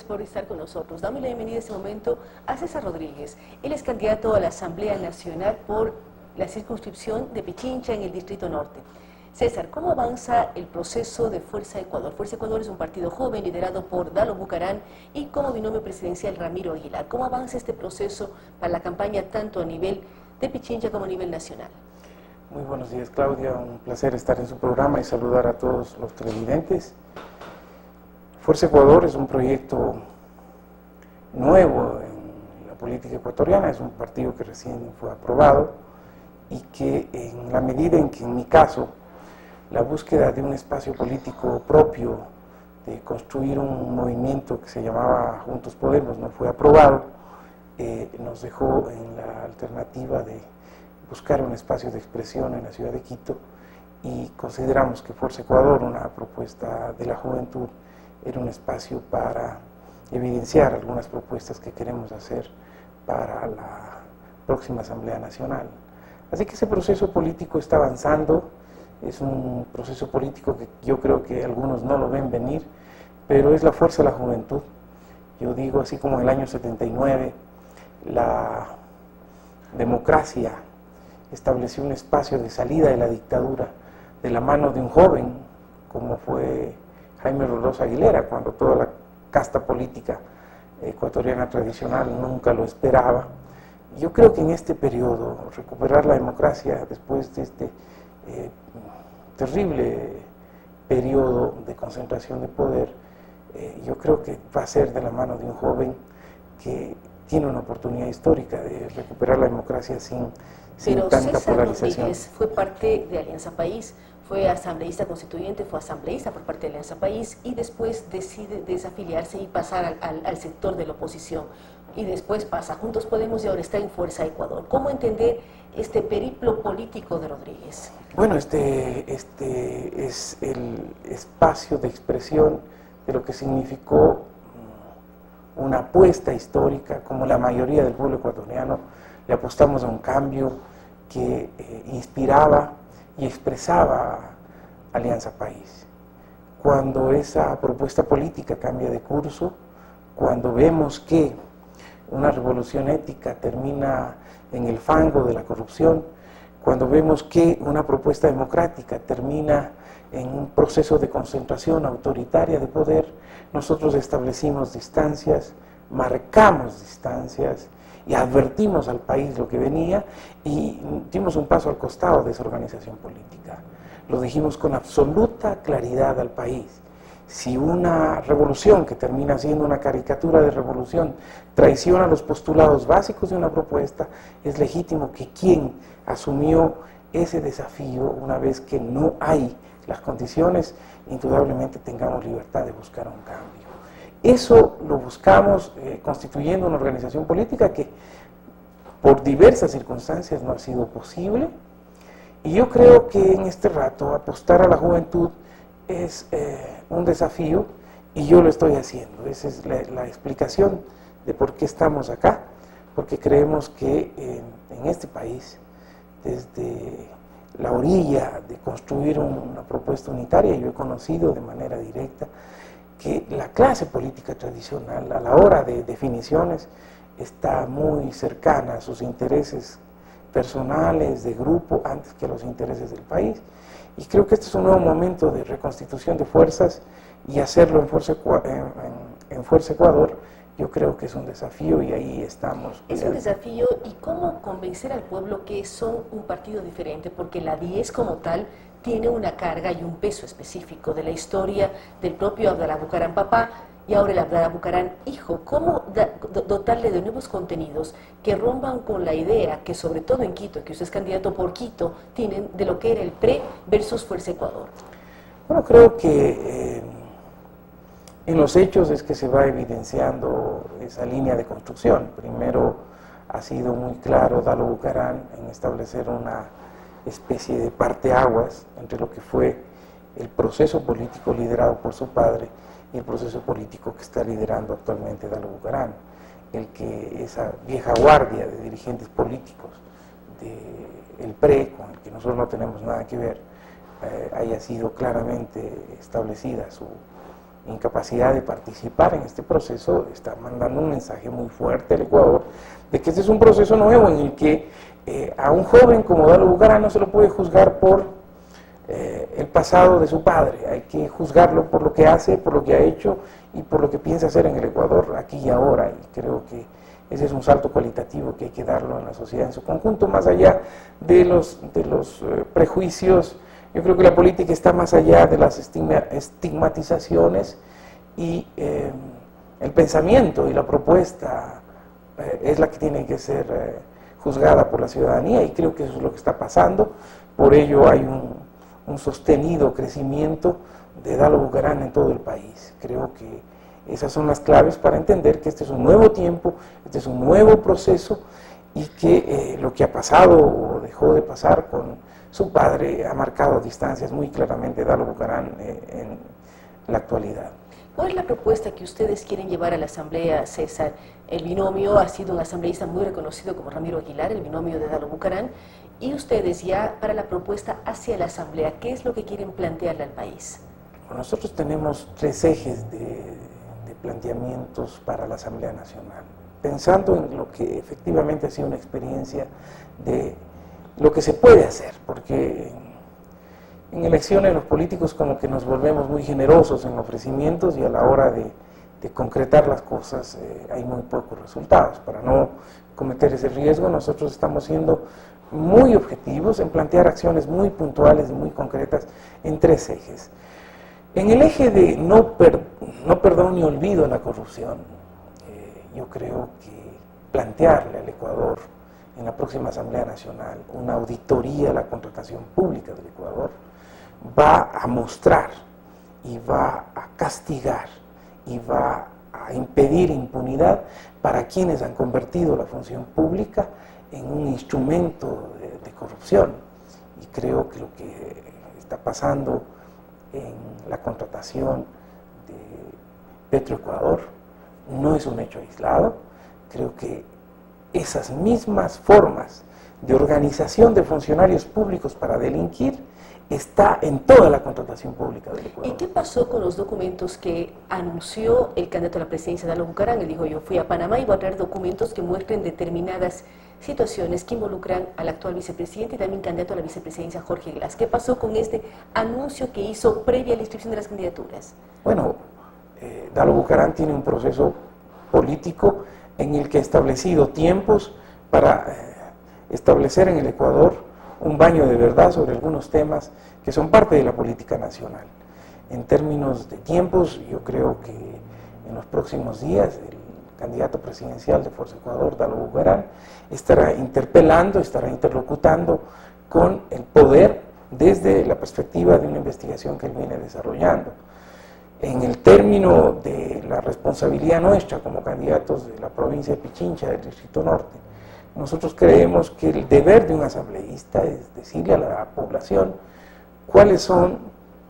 por estar con nosotros. Damos la bienvenida en este momento a César Rodríguez. Él es candidato a la Asamblea Nacional por la circunscripción de Pichincha en el Distrito Norte. César, ¿cómo avanza el proceso de Fuerza Ecuador? Fuerza Ecuador es un partido joven liderado por Dalo Bucaram y como binomio presidencial Ramiro Aguilar. ¿Cómo avanza este proceso para la campaña tanto a nivel de Pichincha como a nivel nacional? Muy buenos días, Claudia, un placer estar en su programa y saludar a todos los televidentes. Fuerza Ecuador es un proyecto nuevo en la política ecuatoriana, es un partido que recién fue aprobado y que en la medida en que en mi caso la búsqueda de un espacio político propio, de construir un movimiento que se llamaba Juntos Podemos no fue aprobado, nos dejó en la alternativa de buscar un espacio de expresión en la ciudad de Quito y consideramos que Fuerza Ecuador, una propuesta de la juventud, era un espacio para evidenciar algunas propuestas que queremos hacer para la próxima Asamblea Nacional. Así que ese proceso político está avanzando, es un proceso político que yo creo que algunos no lo ven venir, pero es la fuerza de la juventud. Yo digo, así como en el año 79 la democracia estableció un espacio de salida de la dictadura de la mano de un joven, como fue Jaime Rodríguez Aguilera, cuando toda la casta política ecuatoriana tradicional nunca lo esperaba. Yo creo que en este periodo, recuperar la democracia después de este terrible periodo de concentración de poder, yo creo que va a ser de la mano de un joven que tiene una oportunidad histórica de recuperar la democracia sin tanta César polarización. Rodríguez fue parte de Alianza País, fue asambleísta constituyente, fue asambleísta por parte de Alianza País y después decide desafiliarse y pasar al sector de la oposición. Y después pasa a Juntos Podemos y ahora está en Fuerza Ecuador. ¿Cómo entender este periplo político de Rodríguez? Bueno, este es el espacio de expresión de lo que significó una apuesta histórica, como la mayoría del pueblo ecuatoriano, le apostamos a un cambio que inspiraba y expresaba Alianza País. Cuando esa propuesta política cambia de curso, cuando vemos que una revolución ética termina en el fango de la corrupción, cuando vemos que una propuesta democrática termina en un proceso de concentración autoritaria de poder, nosotros establecimos distancias, marcamos distancias y advertimos al país lo que venía y dimos un paso al costado de esa organización política. Lo dijimos con absoluta claridad al país. Si una revolución que termina siendo una caricatura de revolución traiciona los postulados básicos de una propuesta, es legítimo que quien asumió ese desafío, una vez que no hay las condiciones, indudablemente tengamos libertad de buscar un cambio. Eso lo buscamos constituyendo una organización política que por diversas circunstancias no ha sido posible, y yo creo que en este rato apostar a la juventud es un desafío y yo lo estoy haciendo. Esa es la explicación de por qué estamos acá, porque creemos que en este país, desde la orilla de construir una propuesta unitaria, yo he conocido de manera directa que la clase política tradicional a la hora de definiciones está muy cercana a sus intereses personales, de grupo, antes que a los intereses del país. Y creo que este es un nuevo momento de reconstitución de fuerzas y hacerlo en Fuerza Ecuador, yo creo que es un desafío y ahí estamos. Es un desafío, y cómo convencer al pueblo que son un partido diferente, porque la 10 como tal tiene una carga y un peso específico de la historia del propio Abdalá Bucaram papá y ahora el Abdalá Bucaram hijo. ¿Cómo dotarle de nuevos contenidos que rompan con la idea que sobre todo en Quito, que usted es candidato por Quito, tienen de lo que era el PRE versus Fuerza Ecuador? Bueno, creo que en los hechos es que se va evidenciando esa línea de construcción. Primero ha sido muy claro Dalo Bucaram en establecer una especie de parteaguas entre lo que fue el proceso político liderado por su padre y el proceso político que está liderando actualmente Dalo Bucaram. El que esa vieja guardia de dirigentes políticos del PRE, con el que nosotros no tenemos nada que ver, haya sido claramente establecida incapacidad de participar en este proceso, está mandando un mensaje muy fuerte al Ecuador de que este es un proceso nuevo en el que a un joven como Dalo Bucaram no se lo puede juzgar por el pasado de su padre, hay que juzgarlo por lo que hace, por lo que ha hecho y por lo que piensa hacer en el Ecuador aquí y ahora, y creo que ese es un salto cualitativo que hay que darlo en la sociedad en su conjunto, más allá de los prejuicios. Yo creo que la política está más allá de las estigmatizaciones y el pensamiento y la propuesta es la que tiene que ser juzgada por la ciudadanía, y creo que eso es lo que está pasando. Por ello hay un sostenido crecimiento de Dalo Bucaram en todo el país. Creo que esas son las claves para entender que este es un nuevo tiempo, este es un nuevo proceso, y que lo que ha pasado o dejó de pasar con su padre ha marcado distancias muy claramente Dalo Bucaram en la actualidad. ¿Cuál es la propuesta que ustedes quieren llevar a la Asamblea, César? El binomio ha sido un asambleísta muy reconocido como Ramiro Aguilar, el binomio de Dalo Bucaram, y ustedes ya para la propuesta hacia la Asamblea, ¿qué es lo que quieren plantearle al país? Nosotros tenemos 3 ejes de planteamientos para la Asamblea Nacional, pensando en lo que efectivamente ha sido una experiencia de lo que se puede hacer, porque en elecciones los políticos como que nos volvemos muy generosos en ofrecimientos y a la hora de concretar las cosas hay muy pocos resultados. Para no cometer ese riesgo, nosotros estamos siendo muy objetivos en plantear acciones muy puntuales y muy concretas en 3 ejes. En el eje de no perdón ni olvido a la corrupción, yo creo que plantearle al Ecuador en la próxima Asamblea Nacional una auditoría a la contratación pública del Ecuador va a mostrar y va a castigar y va a impedir impunidad para quienes han convertido la función pública en un instrumento de corrupción. Y creo que lo que está pasando en la contratación de Petroecuador no es un hecho aislado. Creo que esas mismas formas de organización de funcionarios públicos para delinquir está en toda la contratación pública del Ecuador. ¿Y qué pasó con los documentos que anunció el candidato a la presidencia, Dalo Bucaram? Él dijo: yo fui a Panamá y voy a traer documentos que muestren determinadas situaciones que involucran al actual vicepresidente y también candidato a la vicepresidencia, Jorge Glass. ¿Qué pasó con este anuncio que hizo previa a la inscripción de las candidaturas? Bueno, Dalo Bucaram tiene un proceso político en el que ha establecido tiempos para establecer en el Ecuador un baño de verdad sobre algunos temas que son parte de la política nacional. En términos de tiempos, yo creo que en los próximos días el candidato presidencial de Fuerza Ecuador, Dalo Bucaram, estará interpelando, estará interlocutando con el poder desde la perspectiva de una investigación que él viene desarrollando. En el término de la responsabilidad nuestra como candidatos de la provincia de Pichincha, del Distrito Norte, nosotros creemos que el deber de un asambleísta es decirle a la población cuáles son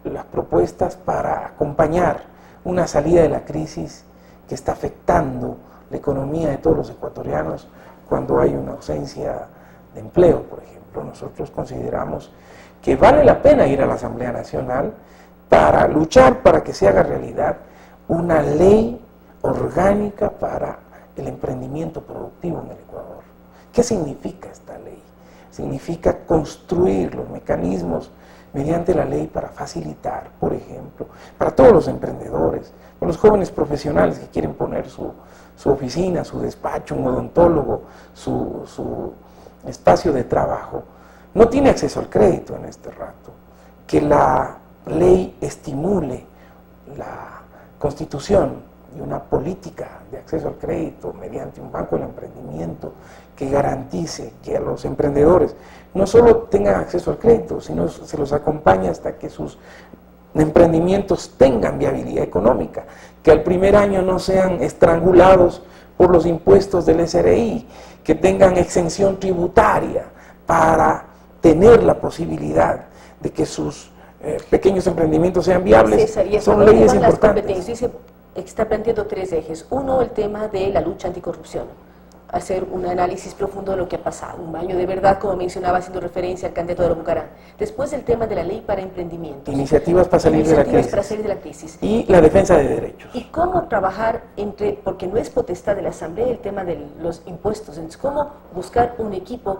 las propuestas para acompañar una salida de la crisis que está afectando la economía de todos los ecuatorianos cuando hay una ausencia de empleo, por ejemplo. Nosotros consideramos que vale la pena ir a la Asamblea Nacional para luchar para que se haga realidad una ley orgánica para el emprendimiento productivo en el Ecuador. ¿Qué significa esta ley? Significa construir los mecanismos mediante la ley para facilitar, por ejemplo, para todos los emprendedores, para los jóvenes profesionales que quieren poner su oficina, su despacho, un odontólogo, su espacio de trabajo, no tiene acceso al crédito en este rato. Que la ley estimule la constitución de una política de acceso al crédito mediante un banco del emprendimiento que garantice que a los emprendedores no solo tengan acceso al crédito, sino se los acompañe hasta que sus emprendimientos tengan viabilidad económica, que al primer año no sean estrangulados por los impuestos del SRI, que tengan exención tributaria para tener la posibilidad de que sus pequeños emprendimientos sean viables. César, y son leyes importantes. Dice, está planteando 3 ejes. Uno, el tema de la lucha anticorrupción. hacer un análisis profundo de lo que ha pasado. Un baño de verdad, como mencionaba, haciendo referencia al candidato de la Bucaram. Después el tema de la ley para emprendimientos. Iniciativas para salir de la crisis. Y la defensa de derechos. Y cómo trabajar porque no es potestad de la Asamblea el tema de los impuestos. Entonces, cómo buscar un equipo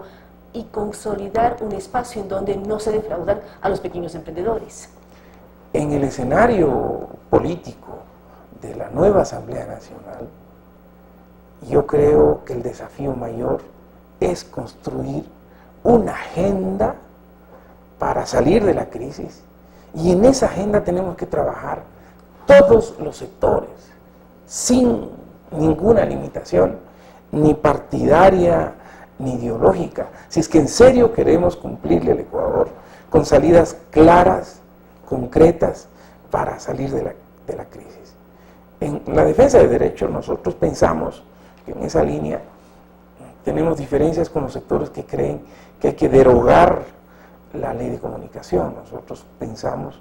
y consolidar un espacio en donde no se defraudan a los pequeños emprendedores. En el escenario político de la nueva Asamblea Nacional, yo creo que el desafío mayor es construir una agenda para salir de la crisis, y en esa agenda tenemos que trabajar todos los sectores, sin ninguna limitación, ni partidaria, ni ideológica, si es que en serio queremos cumplirle al Ecuador con salidas claras, concretas, para salir de la crisis. En la defensa de derechos nosotros pensamos que en esa línea tenemos diferencias con los sectores que creen que hay que derogar la ley de comunicación. Nosotros pensamos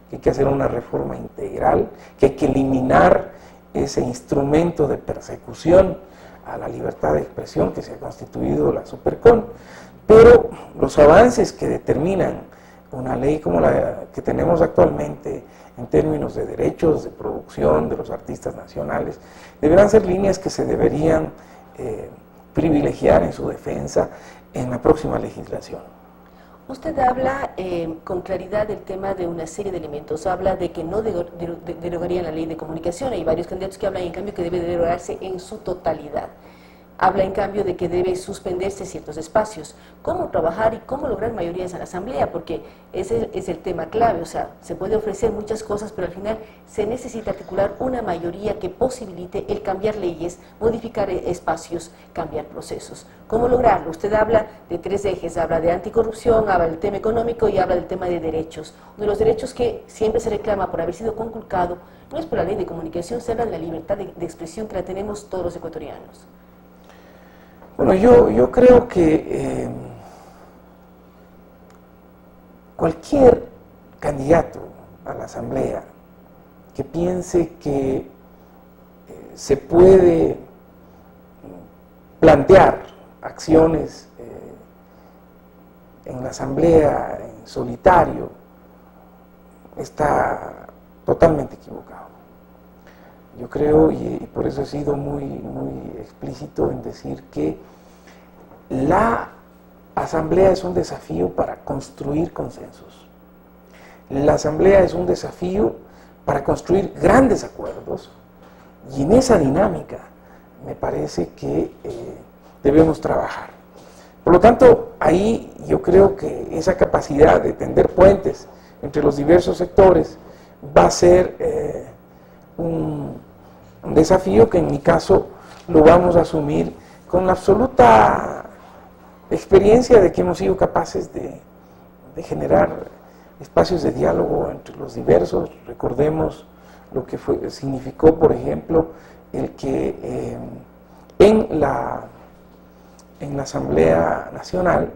que hay que hacer una reforma integral, que hay que eliminar ese instrumento de persecución a la libertad de expresión que se ha constituido la Supercon, pero los avances que determinan una ley como la que tenemos actualmente en términos de derechos de producción de los artistas nacionales, deberán ser líneas que se deberían privilegiar en su defensa en la próxima legislación. Usted habla con claridad del tema de una serie de elementos, habla de que no derogarían la ley de comunicación, hay varios candidatos que hablan en cambio que debe derogarse en su totalidad. Habla en cambio de que debe suspenderse ciertos espacios. ¿Cómo trabajar y cómo lograr mayorías en la Asamblea? Porque ese es el tema clave, o sea, se puede ofrecer muchas cosas, pero al final se necesita articular una mayoría que posibilite el cambiar leyes, modificar espacios, cambiar procesos. ¿Cómo lograrlo? Usted habla de tres ejes, habla de anticorrupción, habla del tema económico y habla del tema de derechos. Uno de los derechos que siempre se reclama por haber sido conculcado no es por la ley de comunicación, se habla de la libertad de expresión que la tenemos todos los ecuatorianos. Bueno, yo creo que cualquier candidato a la Asamblea que piense que se puede plantear acciones en la Asamblea en solitario está totalmente equivocado. Yo creo, y por eso he sido muy explícito en decir que la Asamblea es un desafío para construir consensos. La Asamblea es un desafío para construir grandes acuerdos, y en esa dinámica me parece que debemos trabajar. Por lo tanto, ahí yo creo que esa capacidad de tender puentes entre los diversos sectores va a ser un desafío que en mi caso lo vamos a asumir con la absoluta experiencia de que hemos sido capaces de generar espacios de diálogo entre los diversos. Recordemos lo que significó, por ejemplo, el que en la Asamblea Nacional,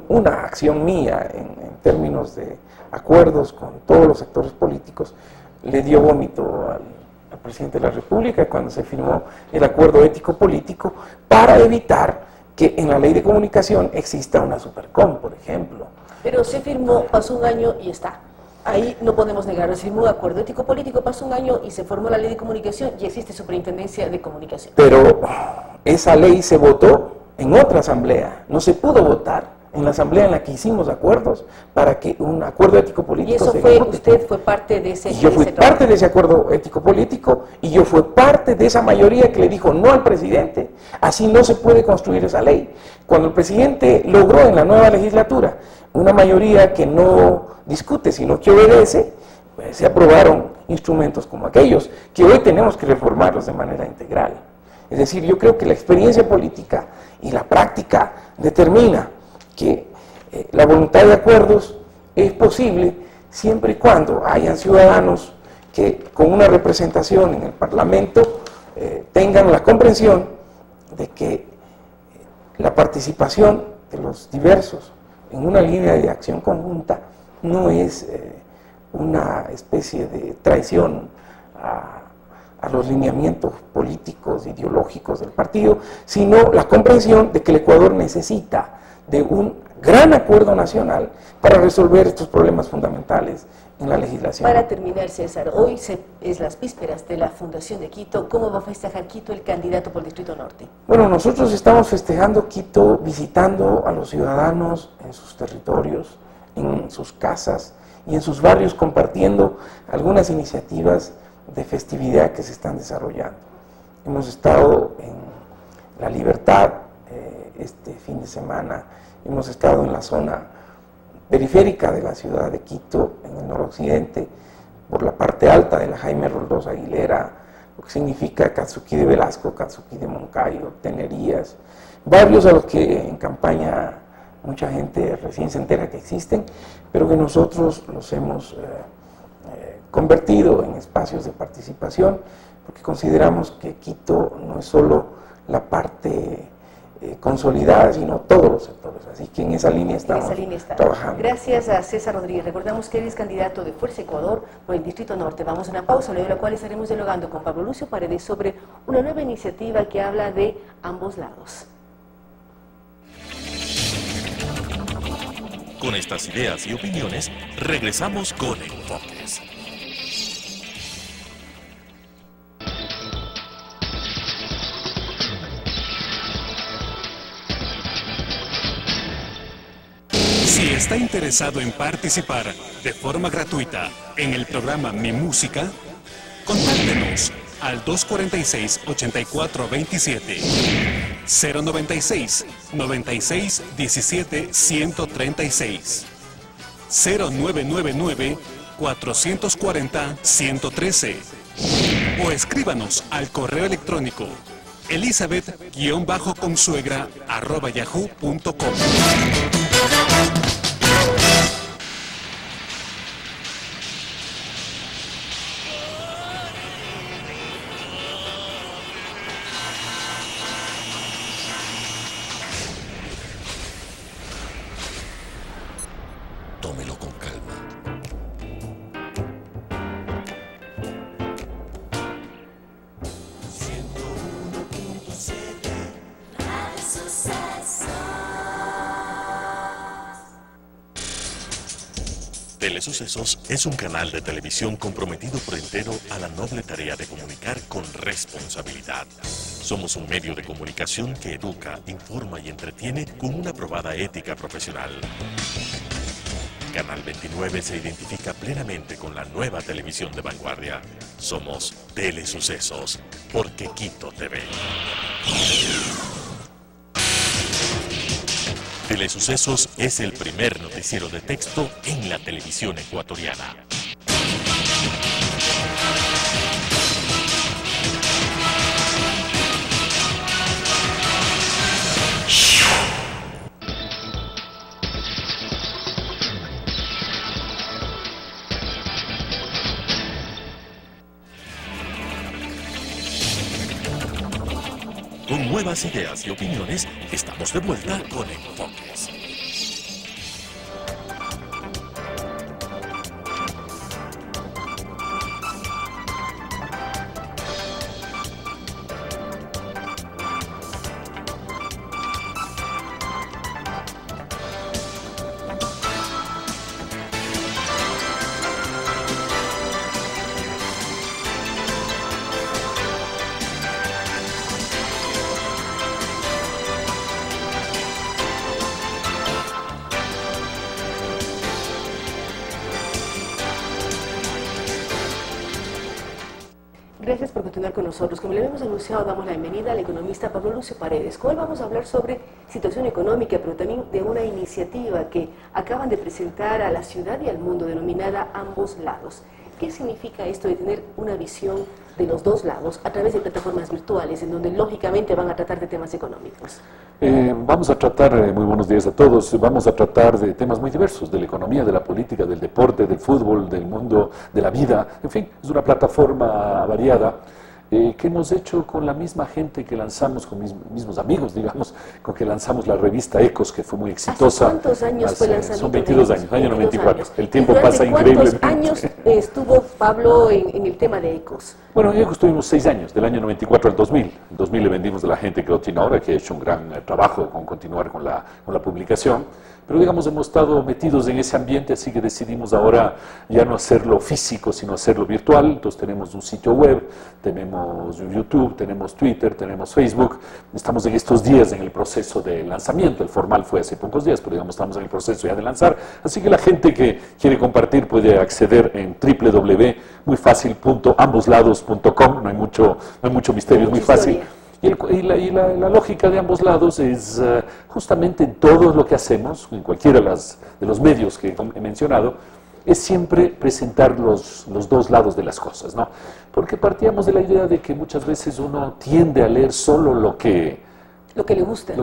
una acción mía en términos de acuerdos con todos los sectores políticos, le dio vómito al presidente de la República cuando se firmó el acuerdo ético-político para evitar que en la ley de comunicación exista una Supercom, por ejemplo. Pero se firmó, pasó un año y está. Ahí no podemos negarlo, se firmó un acuerdo ético-político, pasó un año y se formó la ley de comunicación y existe Superintendencia de Comunicación. Pero esa ley se votó en otra asamblea, no se pudo votar en la asamblea en la que hicimos acuerdos para que un acuerdo ético-político se ejecute. Usted fue parte de ese... Y yo fui parte de ese acuerdo ético-político, y yo fui parte de esa mayoría que le dijo no al presidente. Así no se puede construir esa ley. Cuando el presidente logró en la nueva legislatura una mayoría que no discute, sino que obedece, pues se aprobaron instrumentos como aquellos, que hoy tenemos que reformarlos de manera integral. Es decir, yo creo que la experiencia política y la práctica determina que la voluntad de acuerdos es posible siempre y cuando hayan ciudadanos que con una representación en el Parlamento tengan la comprensión de que la participación de los diversos en una línea de acción conjunta no es una especie de traición a los lineamientos políticos, ideológicos del partido, sino la comprensión de que el Ecuador necesita de un gran acuerdo nacional para resolver estos problemas fundamentales en la legislación. Para terminar, César, hoy es las vísperas de la Fundación de Quito. ¿Cómo va a festejar Quito el candidato por el Distrito Norte? Bueno, nosotros estamos festejando Quito visitando a los ciudadanos en sus territorios, en sus casas y en sus barrios, compartiendo algunas iniciativas de festividad que se están desarrollando. Hemos estado en La Libertad este fin de semana, hemos estado en la zona periférica de la ciudad de Quito, en el noroccidente, por la parte alta de la Jaime Roldós Aguilera, lo que significa Katsuki de Velasco, Katsuki de Moncayo, Tenerías, barrios a los que en campaña mucha gente recién se entera que existen, pero que nosotros los hemos convertido en espacios de participación, porque consideramos que Quito no es solo la parte consolidada, sino todos los sectores. Así que en esa línea estamos trabajando. Gracias a César Rodríguez. Recordamos que él es candidato de Fuerza Ecuador por el Distrito Norte. Vamos a una pausa, luego de la cual estaremos dialogando con Pablo Lucio Paredes sobre una nueva iniciativa que habla de ambos lados. Con estas ideas y opiniones, regresamos con Enfoques. Si está interesado en participar de forma gratuita en el programa Mi Música, contáctenos al 246-8427, 096 96 17 136, 0999 440 113 o escríbanos al correo electrónico elizabeth-consuegra@yahoo.com. Tómelo con calma. Telesucesos es un canal de televisión comprometido por entero a la noble tarea de comunicar con responsabilidad. Somos un medio de comunicación que educa, informa y entretiene con una probada ética profesional. Canal 29 se identifica plenamente con la nueva televisión de vanguardia. Somos Telesucesos, porque Quito TV. Telesucesos es el primer noticiero de texto en la televisión ecuatoriana. Con nuevas ideas y opiniones, estamos de vuelta con Enfoques. Gracias por continuar con nosotros. Como le habíamos anunciado, damos la bienvenida al economista Pablo Lucio Paredes. Con él vamos a hablar sobre situación económica, pero también de una iniciativa que acaban de presentar a la ciudad y al mundo, denominada Ambos Lados. ¿Qué significa esto de tener una visión de los dos lados a través de plataformas virtuales, en donde lógicamente van a tratar de temas económicos? Vamos a tratar, muy buenos días a todos, vamos a tratar de temas muy diversos, de la economía, de la política, del deporte, del fútbol, del mundo, de la vida, en fin, es una plataforma variada que hemos hecho con la misma gente que lanzamos, con mismos amigos, digamos, con que lanzamos la revista Ecos, que fue muy exitosa. ¿Hace cuántos años fue el lanzamiento? Son 22 años, año 94. Años. El tiempo pasa increíblemente. ¿Cuántos años estuvo Pablo en el tema de Ecos? Bueno, en Ecos tuvimos 6 años, del año 94 al 2000. En 2000 le vendimos a la gente que lo tiene ahora, que ha hecho un gran trabajo con continuar con la publicación. Pero digamos, hemos estado metidos en ese ambiente, así que decidimos ahora ya no hacerlo físico, sino hacerlo virtual. Entonces tenemos un sitio web, tenemos YouTube, tenemos Twitter, tenemos Facebook. Estamos en estos días en el proceso de lanzamiento. El formal fue hace pocos días, pero digamos, estamos en el proceso ya de lanzar. Así que la gente que quiere compartir puede acceder en www.muyfacil.amboslados.com. No hay mucho misterio, es muy fácil. Y la lógica de ambos lados es justamente en todo lo que hacemos, en cualquiera de los medios que he mencionado, es siempre presentar los dos lados de las cosas, ¿no? Porque partíamos de la idea de que muchas veces uno tiende a leer solo lo que le gusta.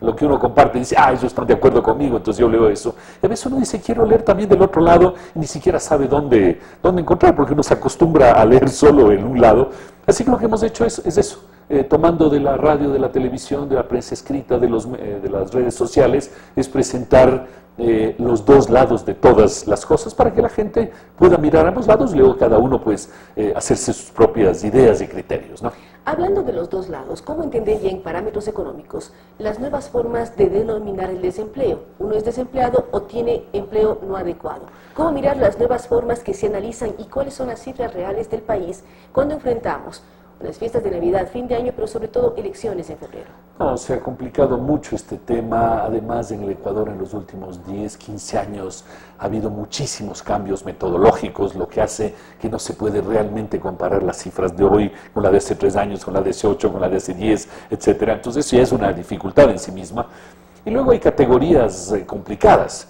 Lo que uno comparte, dice, ellos están de acuerdo conmigo, entonces yo leo eso. Y a veces uno dice, quiero leer también del otro lado, y ni siquiera sabe dónde encontrar, porque uno se acostumbra a leer solo en un lado. Así que lo que hemos hecho es eso. Tomando de la radio, de la televisión, de la prensa escrita, de las redes sociales, es presentar los dos lados de todas las cosas para que la gente pueda mirar ambos lados y luego cada uno pues hacerse sus propias ideas y criterios, ¿no? Hablando de los dos lados, ¿cómo entender ya en parámetros económicos las nuevas formas de denominar el desempleo? ¿Uno es desempleado o tiene empleo no adecuado? ¿Cómo mirar las nuevas formas que se analizan y cuáles son las cifras reales del país cuando enfrentamos las fiestas de Navidad, fin de año, pero sobre todo elecciones en febrero? No, se ha complicado mucho este tema. Además, en el Ecuador en los últimos 10, 15 años ha habido muchísimos cambios metodológicos, lo que hace que no se puede realmente comparar las cifras de hoy con la de hace 3 años, con la de hace 8, con la de hace 10, etcétera. Entonces, eso ya es una dificultad en sí misma. Y luego hay categorías complicadas.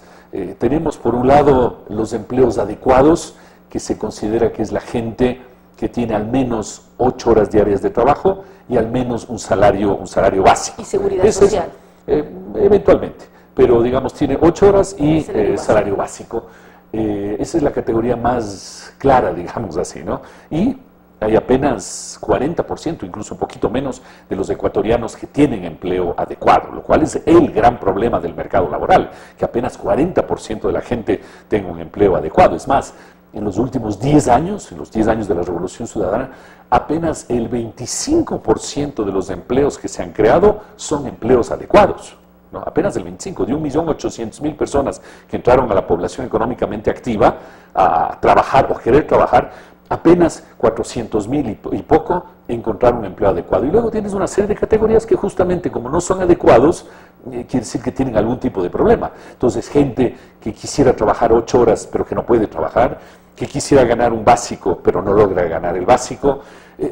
Tenemos, por un lado, los empleos adecuados, que se considera que es la gente que tiene al menos 8 horas diarias de trabajo y al menos un salario básico. ¿Y seguridad social? Eventualmente, pero digamos tiene 8 horas y salario básico. Esa es la categoría más clara, digamos así, ¿no? Y hay apenas 40%, incluso un poquito menos, de los ecuatorianos que tienen empleo adecuado, lo cual es el gran problema del mercado laboral, que apenas 40% de la gente tenga un empleo adecuado. Es más, en los últimos 10 años, en los 10 años de la Revolución Ciudadana, apenas el 25% de los empleos que se han creado son empleos adecuados, ¿no? Apenas el 25%, de 1.800.000 personas que entraron a la población económicamente activa a trabajar o querer trabajar, apenas 400.000 y poco encontraron un empleo adecuado. Y luego tienes una serie de categorías que justamente como no son adecuados, quiere decir que tienen algún tipo de problema. Entonces, gente que quisiera trabajar 8 horas pero que no puede trabajar, que quisiera ganar un básico pero no logra ganar el básico.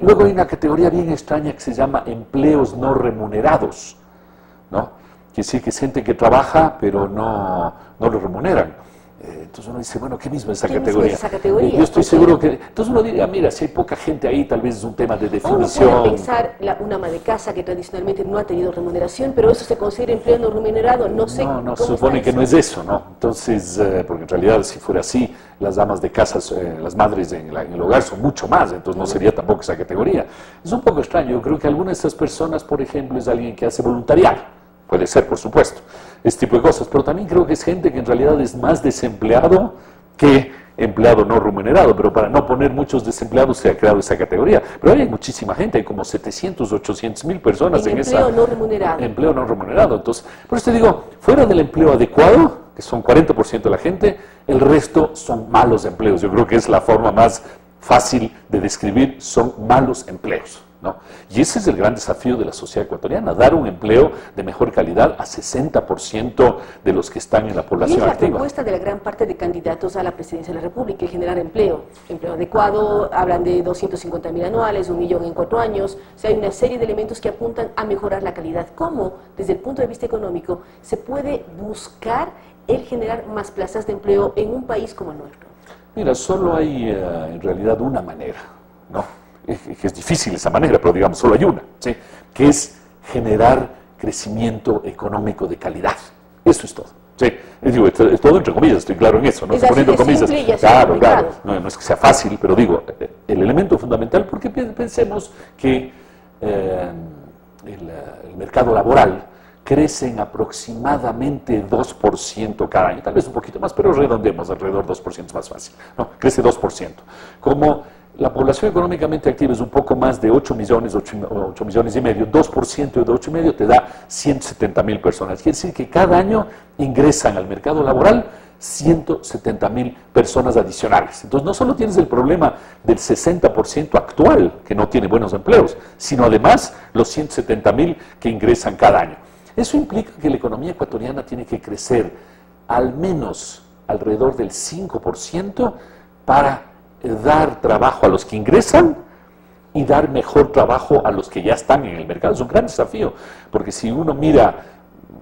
Luego hay una categoría bien extraña que se llama empleos no remunerados, ¿no? Quiere decir que es gente que trabaja pero no lo remuneran. Entonces uno dice, bueno, ¿qué mismo es esa categoría? Mismo es esa categoría? Yo estoy seguro que... Entonces uno diría, mira, si hay poca gente ahí, tal vez es un tema de definición. Uno puede pensar una ama de casa que tradicionalmente no ha tenido remuneración, pero eso se considera empleo no remunerado, no sé. No, se supone que no es eso, ¿no? Entonces, porque en realidad si fuera así, las amas de casa, las madres en el hogar son mucho más, entonces no sería tampoco esa categoría. Es un poco extraño, yo creo que alguna de estas personas, por ejemplo, es alguien que hace voluntariado. Puede ser, por supuesto, este tipo de cosas, pero también creo que es gente que en realidad es más desempleado que empleado no remunerado, pero para no poner muchos desempleados se ha creado esa categoría. Pero hay muchísima gente, hay como 700, 800.000 personas en esa... Empleo no remunerado. Empleo no remunerado. Entonces, por eso te digo, fuera del empleo adecuado, que son 40% de la gente, el resto son malos empleos. Yo creo que es la forma más fácil de describir, son malos empleos, ¿no? Y ese es el gran desafío de la sociedad ecuatoriana, dar un empleo de mejor calidad a 60% de los que están en la población activa. Y es la propuesta de la gran parte de candidatos a la presidencia de la República, generar empleo adecuado, hablan de 250.000 anuales, 1 millón en 4 años, o sea, hay una serie de elementos que apuntan a mejorar la calidad. ¿Cómo, desde el punto de vista económico, se puede buscar el generar más plazas de empleo en un país como el nuestro? Mira, solo hay en realidad una manera, ¿no? Que es difícil esa manera, pero digamos solo hay una, ¿sí? Que es generar crecimiento económico de calidad. Eso es todo. Sí, digo, es todo entre comillas, estoy claro en eso, no Es estoy poniendo así de comillas. simple y así de Claro, complicado. claro, no es que sea fácil, pero digo, el elemento fundamental, porque pensemos que el mercado laboral crece en aproximadamente 2% cada año, tal vez un poquito más, pero redondeemos, alrededor 2% es más fácil, no, crece 2%. Como la población económicamente activa es un poco más de 8 millones, 8 millones y medio, 2% de 8 y medio te da 170,000 personas. Quiere decir que cada año ingresan al mercado laboral 170,000 personas adicionales. Entonces no solo tienes el problema del 60% actual que no tiene buenos empleos, sino además los 170,000 que ingresan cada año. Eso implica que la economía ecuatoriana tiene que crecer al menos alrededor del 5% para dar trabajo a los que ingresan y dar mejor trabajo a los que ya están en el mercado. Es un gran desafío, porque si uno mira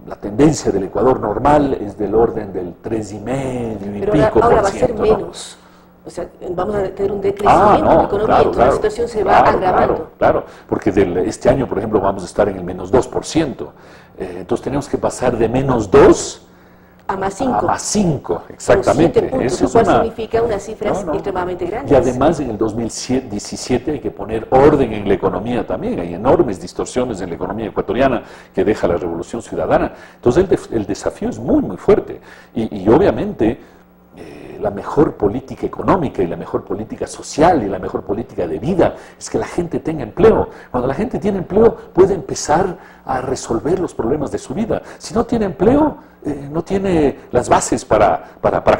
la tendencia del Ecuador normal es del orden del 3,5 y Pero pico ahora por va a ser ciento, menos. O sea, vamos a tener un decrecimiento en la economía, entonces la situación se va agravando. Claro, porque este año, por ejemplo, vamos a estar en el menos 2%. Entonces tenemos que pasar de menos 2 a más 5. a más 5, exactamente. 7 puntos, Eso lo es cual una... significa unas cifras extremadamente grandes. Y además en el 2017 hay que poner orden en la economía también. Hay enormes distorsiones en la economía ecuatoriana que deja la revolución ciudadana. Entonces el desafío es muy, muy fuerte. Y obviamente la mejor política económica y la mejor política social y la mejor política de vida es que la gente tenga empleo. Cuando la gente tiene empleo puede empezar a resolver los problemas de su vida. Si no tiene empleo, no tiene las bases para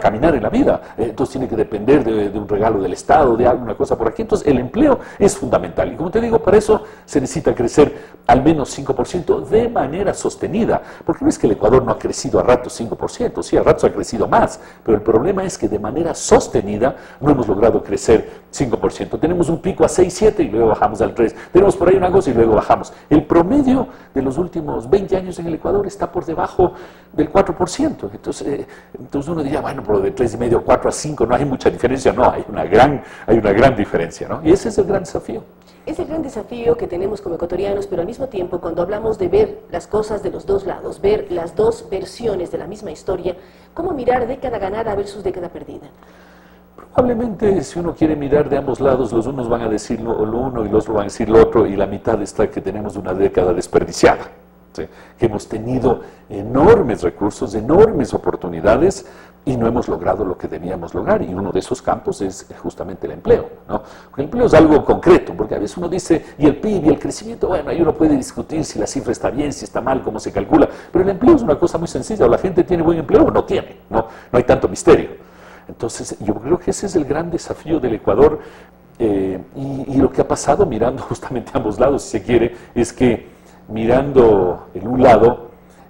caminar en la vida. Entonces tiene que depender de un regalo del Estado, de alguna cosa por aquí. Entonces el empleo es fundamental. Y como te digo, para eso se necesita crecer al menos 5% de manera sostenida. Porque no es que el Ecuador no ha crecido a ratos 5%, sí, a ratos ha crecido más. Pero el problema es que de manera sostenida no hemos logrado crecer 5%. Tenemos un pico a 6, 7 y luego bajamos al 3. Tenemos por ahí una cosa y luego bajamos. El promedio de los últimos 20 años en el Ecuador está por debajo del 4%. Entonces uno diría, bueno, pero de 3,5, 4 a 5 no hay mucha diferencia. No, hay una gran diferencia, ¿no? Y ese es el gran desafío. Es el gran desafío que tenemos como ecuatorianos, pero al mismo tiempo, cuando hablamos de ver las cosas de los dos lados, ver las dos versiones de la misma historia, ¿cómo mirar década ganada versus década perdida? Probablemente, si uno quiere mirar de ambos lados, los unos van a decir lo uno y los otros van a decir lo otro, y la mitad está que tenemos una década desperdiciada. ¿Sí? Que hemos tenido enormes recursos, enormes oportunidades y no hemos logrado lo que debíamos lograr, y uno de esos campos es justamente el empleo, ¿no? Porque el empleo es algo concreto, porque a veces uno dice, y el PIB y el crecimiento, bueno, ahí uno puede discutir si la cifra está bien, si está mal, cómo se calcula, pero el empleo es una cosa muy sencilla, o la gente tiene buen empleo o no tiene, no hay tanto misterio. Entonces yo creo que ese es el gran desafío del Ecuador, y lo que ha pasado mirando justamente a ambos lados, si se quiere, es que mirando en un lado,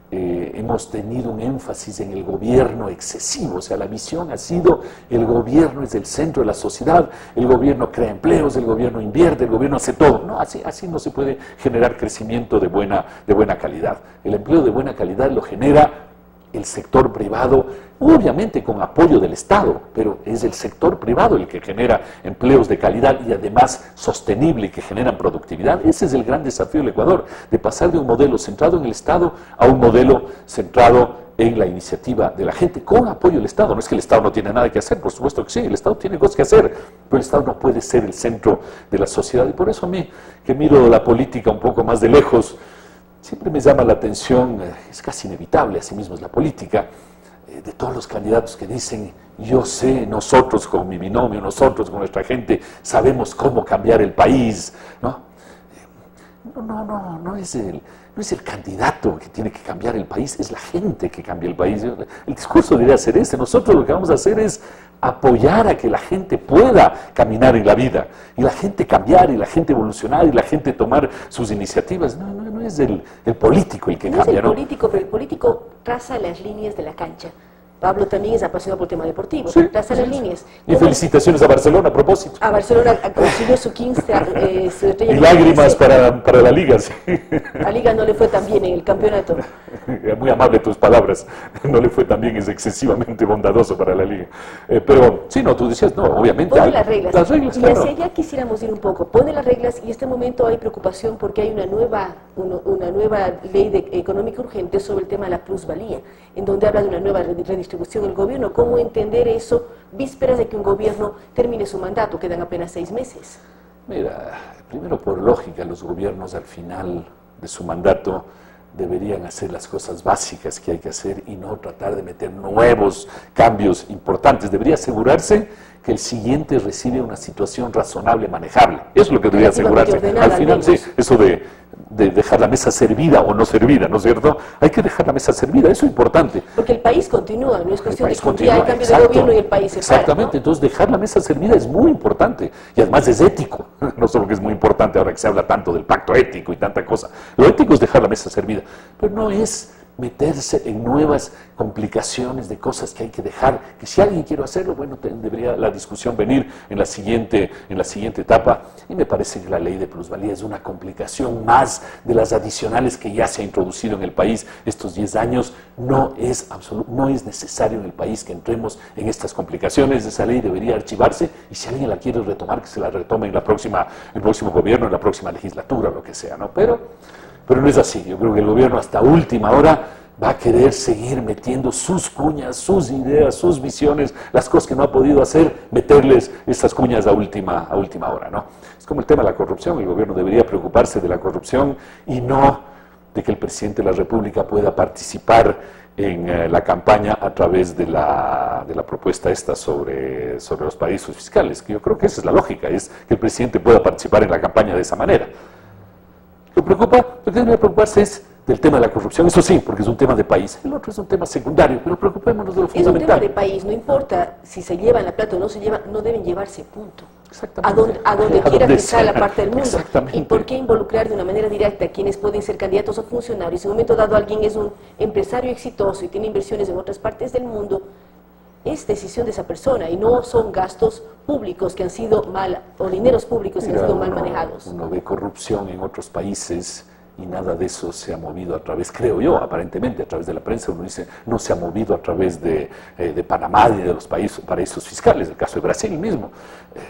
hemos tenido un énfasis en el gobierno excesivo. O sea, la visión ha sido, el gobierno es el centro de la sociedad, el gobierno crea empleos, el gobierno invierte, el gobierno hace todo. No, así no se puede generar crecimiento de buena calidad. El empleo de buena calidad lo genera el sector privado, obviamente con apoyo del Estado, pero es el sector privado el que genera empleos de calidad y además sostenible y que generan productividad. Ese es el gran desafío del Ecuador, de pasar de un modelo centrado en el Estado a un modelo centrado en la iniciativa de la gente, con apoyo del Estado. No es que el Estado no tiene nada que hacer, por supuesto que sí, el Estado tiene cosas que hacer, pero el Estado no puede ser el centro de la sociedad. Y por eso a mí, que miro la política un poco más de lejos, siempre me llama la atención, es casi inevitable, así mismo es la política, de todos los candidatos que dicen, yo sé, nosotros con mi binomio, nosotros con nuestra gente, sabemos cómo cambiar el país, ¿no? No es el candidato que tiene que cambiar el país, es la gente que cambia el país. El discurso debería ser ese. Nosotros lo que vamos a hacer es apoyar a que la gente pueda caminar en la vida, y la gente cambiar, y la gente evolucionar, y la gente tomar sus iniciativas. No es el político el que cambia, No es el político, pero el político traza las líneas de la cancha. Pablo también es apasionado por el tema deportivo, sí, traza las líneas. Y felicitaciones a Barcelona a propósito. A Barcelona consiguió su 15 su estrella. Y lágrimas para la Liga, sí. A Liga no le fue tan bien en el campeonato. Muy amable tus palabras, no le fue tan bien, es excesivamente bondadoso para la Liga. Pero, sí, no, tú decías, no, obviamente Pone hay las reglas. Las reglas, y claro. hacia allá quisiéramos ir un poco. Pone las reglas y en este momento hay preocupación porque hay una nueva una nueva ley económica urgente sobre el tema de la plusvalía, en donde habla de una nueva redistribución del gobierno. ¿Cómo entender eso vísperas de que un gobierno termine su mandato? Quedan apenas 6 meses. Mira, primero por lógica, los gobiernos al final de su mandato deberían hacer las cosas básicas que hay que hacer y no tratar de meter nuevos cambios importantes. Debería asegurarse que el siguiente recibe una situación razonable, manejable. Eso es lo que debería asegurarse. Al final, sí, eso de dejar la mesa servida o no servida, ¿no es cierto? Hay que dejar la mesa servida, eso es importante. Porque el país continúa, no es cuestión de que un continúa, día hay cambio exacto, de gobierno y el país se para, exactamente, ¿no? entonces dejar la mesa servida es muy importante y además es ético, no solo que es muy importante ahora que se habla tanto del pacto ético y tanta cosa. Lo ético es dejar la mesa servida, pero no es meterse en nuevas complicaciones de cosas que hay que dejar, que si alguien quiere hacerlo, bueno, debería la discusión venir en la siguiente etapa, y me parece que la ley de plusvalía es una complicación más de las adicionales que ya se ha introducido en el país estos 10 años. No es necesario en el país que entremos en estas complicaciones. Esa ley debería archivarse y si alguien la quiere retomar, que se la retome en el próximo gobierno, en la próxima legislatura, lo que sea, ¿no? Pero no es así. Yo creo que el gobierno hasta última hora va a querer seguir metiendo sus cuñas, sus ideas, sus visiones, las cosas que no ha podido hacer, meterles esas cuñas a última hora, ¿no? Es como el tema de la corrupción. El gobierno debería preocuparse de la corrupción y no de que el presidente de la República pueda participar en la campaña a través de la propuesta esta sobre los paraísos fiscales, que yo creo que esa es la lógica, es que el presidente pueda participar en la campaña de esa manera. Lo que debería preocuparse es del tema de la corrupción, eso sí, porque es un tema de país. El otro es un tema secundario, pero preocupémonos de lo fundamental. Es un tema de país, no importa si se llevan la plata o no se lleva, no deben llevarse, punto. Exactamente. A donde quiera que sea la sea. parte del mundo. Exactamente. ¿Y por qué involucrar de una manera directa a quienes pueden ser candidatos o funcionarios? Si en un momento dado alguien es un empresario exitoso y tiene inversiones en otras partes del mundo, es decisión de esa persona y no son gastos públicos que han sido o dineros públicos que han sido mal manejados. Uno ve corrupción en otros países y nada de eso se ha movido a través, creo yo, aparentemente, a través de la prensa. Uno dice, no se ha movido a través de Panamá y de los paraísos fiscales, el caso de Brasil mismo.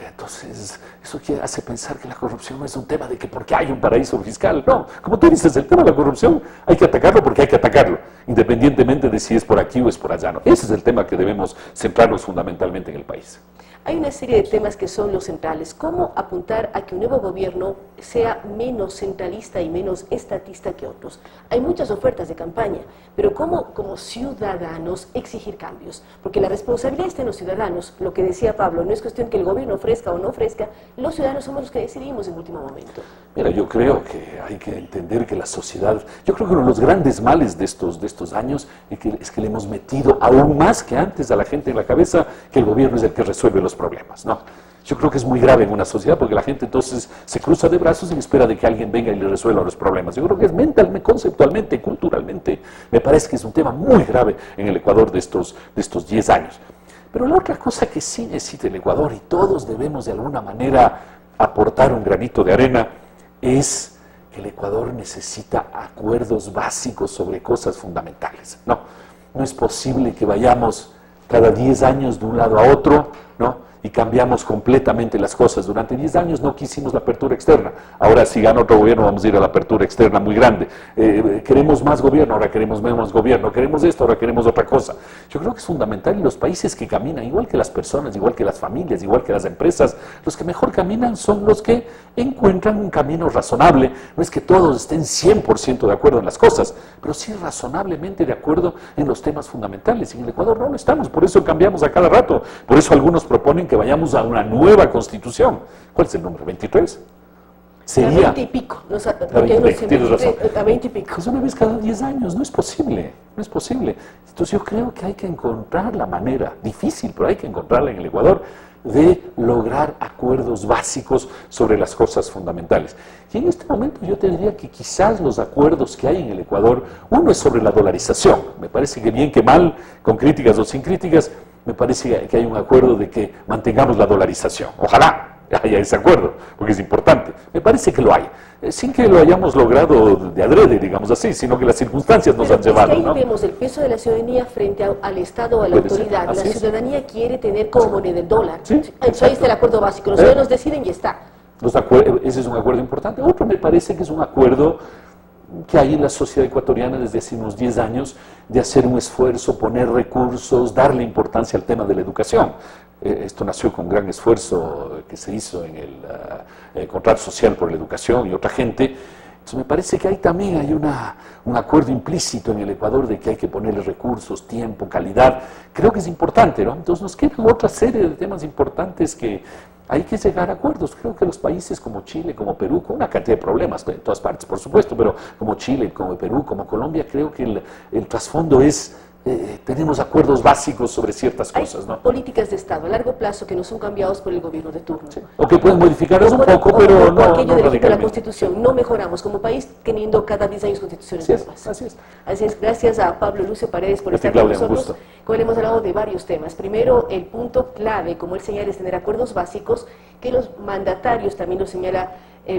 Entonces, eso hace pensar que la corrupción no es un tema de que porque hay un paraíso fiscal. No, como tú dices, el tema de la corrupción hay que atacarlo porque hay que atacarlo, independientemente de si es por aquí o es por allá. ¿No? Ese es el tema que debemos centrarnos fundamentalmente en el país. Hay una serie de temas que son los centrales. ¿Cómo apuntar a que un nuevo gobierno sea menos centralista y menos estatista que otros? Hay muchas ofertas de campaña, pero ¿cómo como ciudadanos exigir cambios? Porque la responsabilidad está en los ciudadanos. Lo que decía Pablo, no es cuestión que el gobierno ofrezca o no ofrezca, los ciudadanos somos los que decidimos en último momento. Mira, yo creo que hay que entender que la sociedad, yo creo que uno de los grandes males de estos años es que le hemos metido aún más que antes a la gente en la cabeza que el gobierno es el que resuelve los problemas, ¿no? Yo creo que es muy grave en una sociedad porque la gente entonces se cruza de brazos y espera de que alguien venga y le resuelva los problemas. Yo creo que es mentalmente, conceptualmente, culturalmente, me parece que es un tema muy grave en el Ecuador de estos 10 años. Pero la otra cosa que sí necesita el Ecuador, y todos debemos de alguna manera aportar un granito de arena, es que el Ecuador necesita acuerdos básicos sobre cosas fundamentales. No es posible que vayamos cada 10 años de un lado a otro, ¿no? Y cambiamos completamente las cosas. Durante 10 años no quisimos la apertura externa. Ahora si gana otro gobierno vamos a ir a la apertura externa muy grande. Queremos más gobierno, ahora queremos menos gobierno. Queremos esto, ahora queremos otra cosa. Yo creo que es fundamental, y los países que caminan, igual que las personas, igual que las familias, igual que las empresas, los que mejor caminan son los que encuentran un camino razonable. No es que todos estén 100% de acuerdo en las cosas, pero sí razonablemente de acuerdo en los temas fundamentales. Y en el Ecuador no lo estamos, por eso cambiamos a cada rato. Por eso algunos proponen que vayamos a una nueva constitución. ¿Cuál es el número? ¿23? Sería... A 20 y pico. No, tienes razón. A 20 y pico. Es una vez cada 10 años, no es posible, no es posible. Entonces yo creo que hay que encontrar la manera, difícil, pero hay que encontrarla en el Ecuador, de lograr acuerdos básicos sobre las cosas fundamentales. Y en este momento yo te diría que quizás los acuerdos que hay en el Ecuador, uno es sobre la dolarización. Me parece que bien que mal, con críticas o sin críticas, me parece que hay un acuerdo de que mantengamos la dolarización. Ojalá haya ese acuerdo, porque es importante. Me parece que lo hay, sin que lo hayamos logrado de adrede, digamos así, sino que las circunstancias nos han llevado. Ahí ¿no? vemos el peso de la ciudadanía frente al Estado o a la autoridad. La ciudadanía quiere tener como moneda el dólar. Sí, ahí está el acuerdo básico. Los ciudadanos deciden y está. Ese es un acuerdo importante. Otro me parece que es un acuerdo que hay en la sociedad ecuatoriana desde hace unos 10 años de hacer un esfuerzo, poner recursos, darle importancia al tema de la educación. Esto nació con gran esfuerzo que se hizo en el Contrato Social por la Educación y otra gente. Entonces me parece que ahí también hay un acuerdo implícito en el Ecuador de que hay que ponerle recursos, tiempo, calidad. Creo que es importante, ¿no? Entonces nos quedan otra serie de temas importantes que hay que llegar a acuerdos. Creo que los países como Chile, como Perú, con una cantidad de problemas en todas partes, por supuesto, pero como Chile, como Perú, como Colombia, creo que el trasfondo es tenemos acuerdos básicos sobre ciertas cosas, ¿no? Políticas de Estado a largo plazo que no son cambiados por el gobierno de turno. Sí. O que pueden modificarlas un poco, pero no aquello de radicalmente. la Constitución, no mejoramos como país teniendo cada 10 años constituciones nuevas. Así es. Así es, gracias a Pablo Lucio Paredes por estar Claudia, con nosotros. Como le hemos hablado de varios temas. Primero, el punto clave, como él señala, es tener acuerdos básicos, que los mandatarios, también lo señala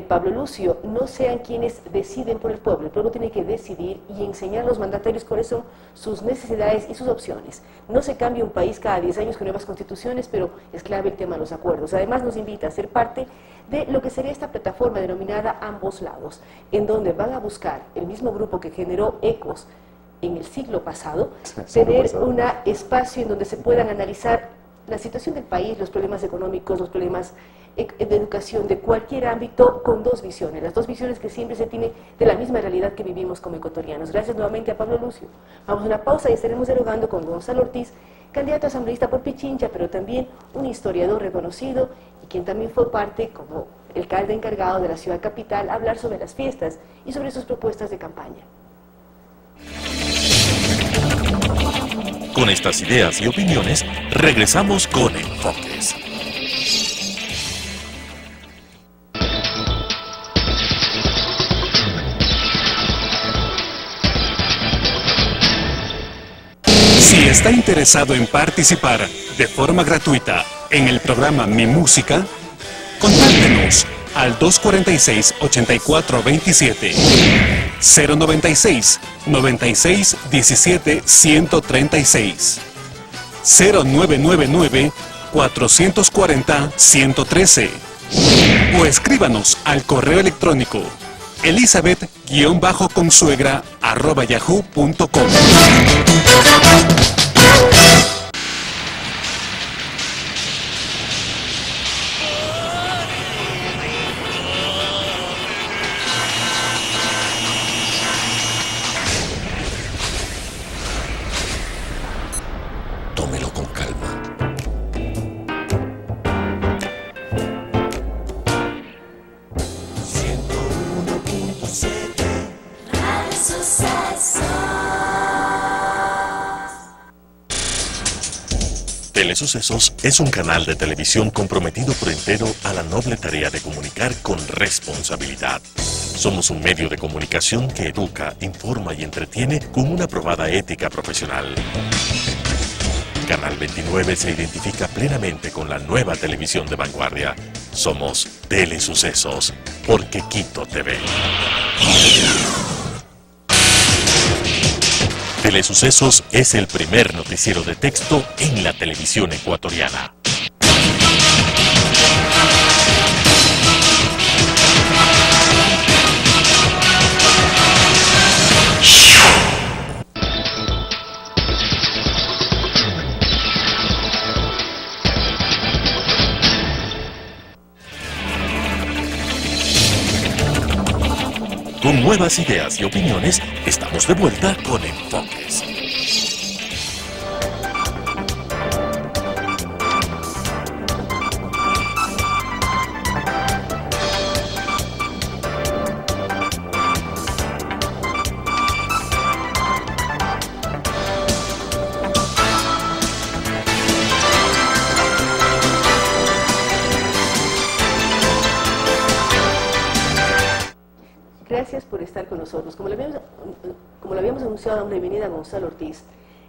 Pablo Lucio, no sean quienes deciden por el pueblo tiene que decidir y enseñar a los mandatarios cuáles son sus necesidades y sus opciones. No se cambia un país cada 10 años con nuevas constituciones, pero es clave el tema de los acuerdos. Además nos invita a ser parte de lo que sería esta plataforma denominada Ambos Lados, en donde van a buscar el mismo grupo que generó Ecos en el siglo pasado, tener un espacio en donde se puedan analizar la situación del país, los problemas económicos, los problemas de educación, de cualquier ámbito, con dos visiones, las dos visiones que siempre se tiene de la misma realidad que vivimos como ecuatorianos. Gracias nuevamente a Pablo Lucio. Vamos a una pausa y estaremos dialogando con Gonzalo Ortiz, candidato a asambleísta por Pichincha, pero también un historiador reconocido y quien también fue parte, como alcalde encargado de la ciudad capital, a hablar sobre las fiestas y sobre sus propuestas de campaña. Con estas ideas y opiniones, regresamos con Enfoques. Si está interesado en participar de forma gratuita en el programa Mi Música, contáctenos al 246-8427, 096 96 17 136, 0999 440 113 o escríbanos al correo electrónico elizabeth-consuegra@yahoo.com. Tómelo con calma. Telesucesos es un canal de televisión comprometido por entero a la noble tarea de comunicar con responsabilidad. Somos un medio de comunicación que educa, informa y entretiene con una probada ética profesional. Canal 29 se identifica plenamente con la nueva televisión de vanguardia. Somos Telesucesos, porque Quito TV. Telesucesos es el primer noticiero de texto en la televisión ecuatoriana. Con nuevas ideas y opiniones, estamos de vuelta con Enfoques. Gracias por estar con nosotros. Como lo habíamos anunciado, damos la bienvenida a Gonzalo Ortiz.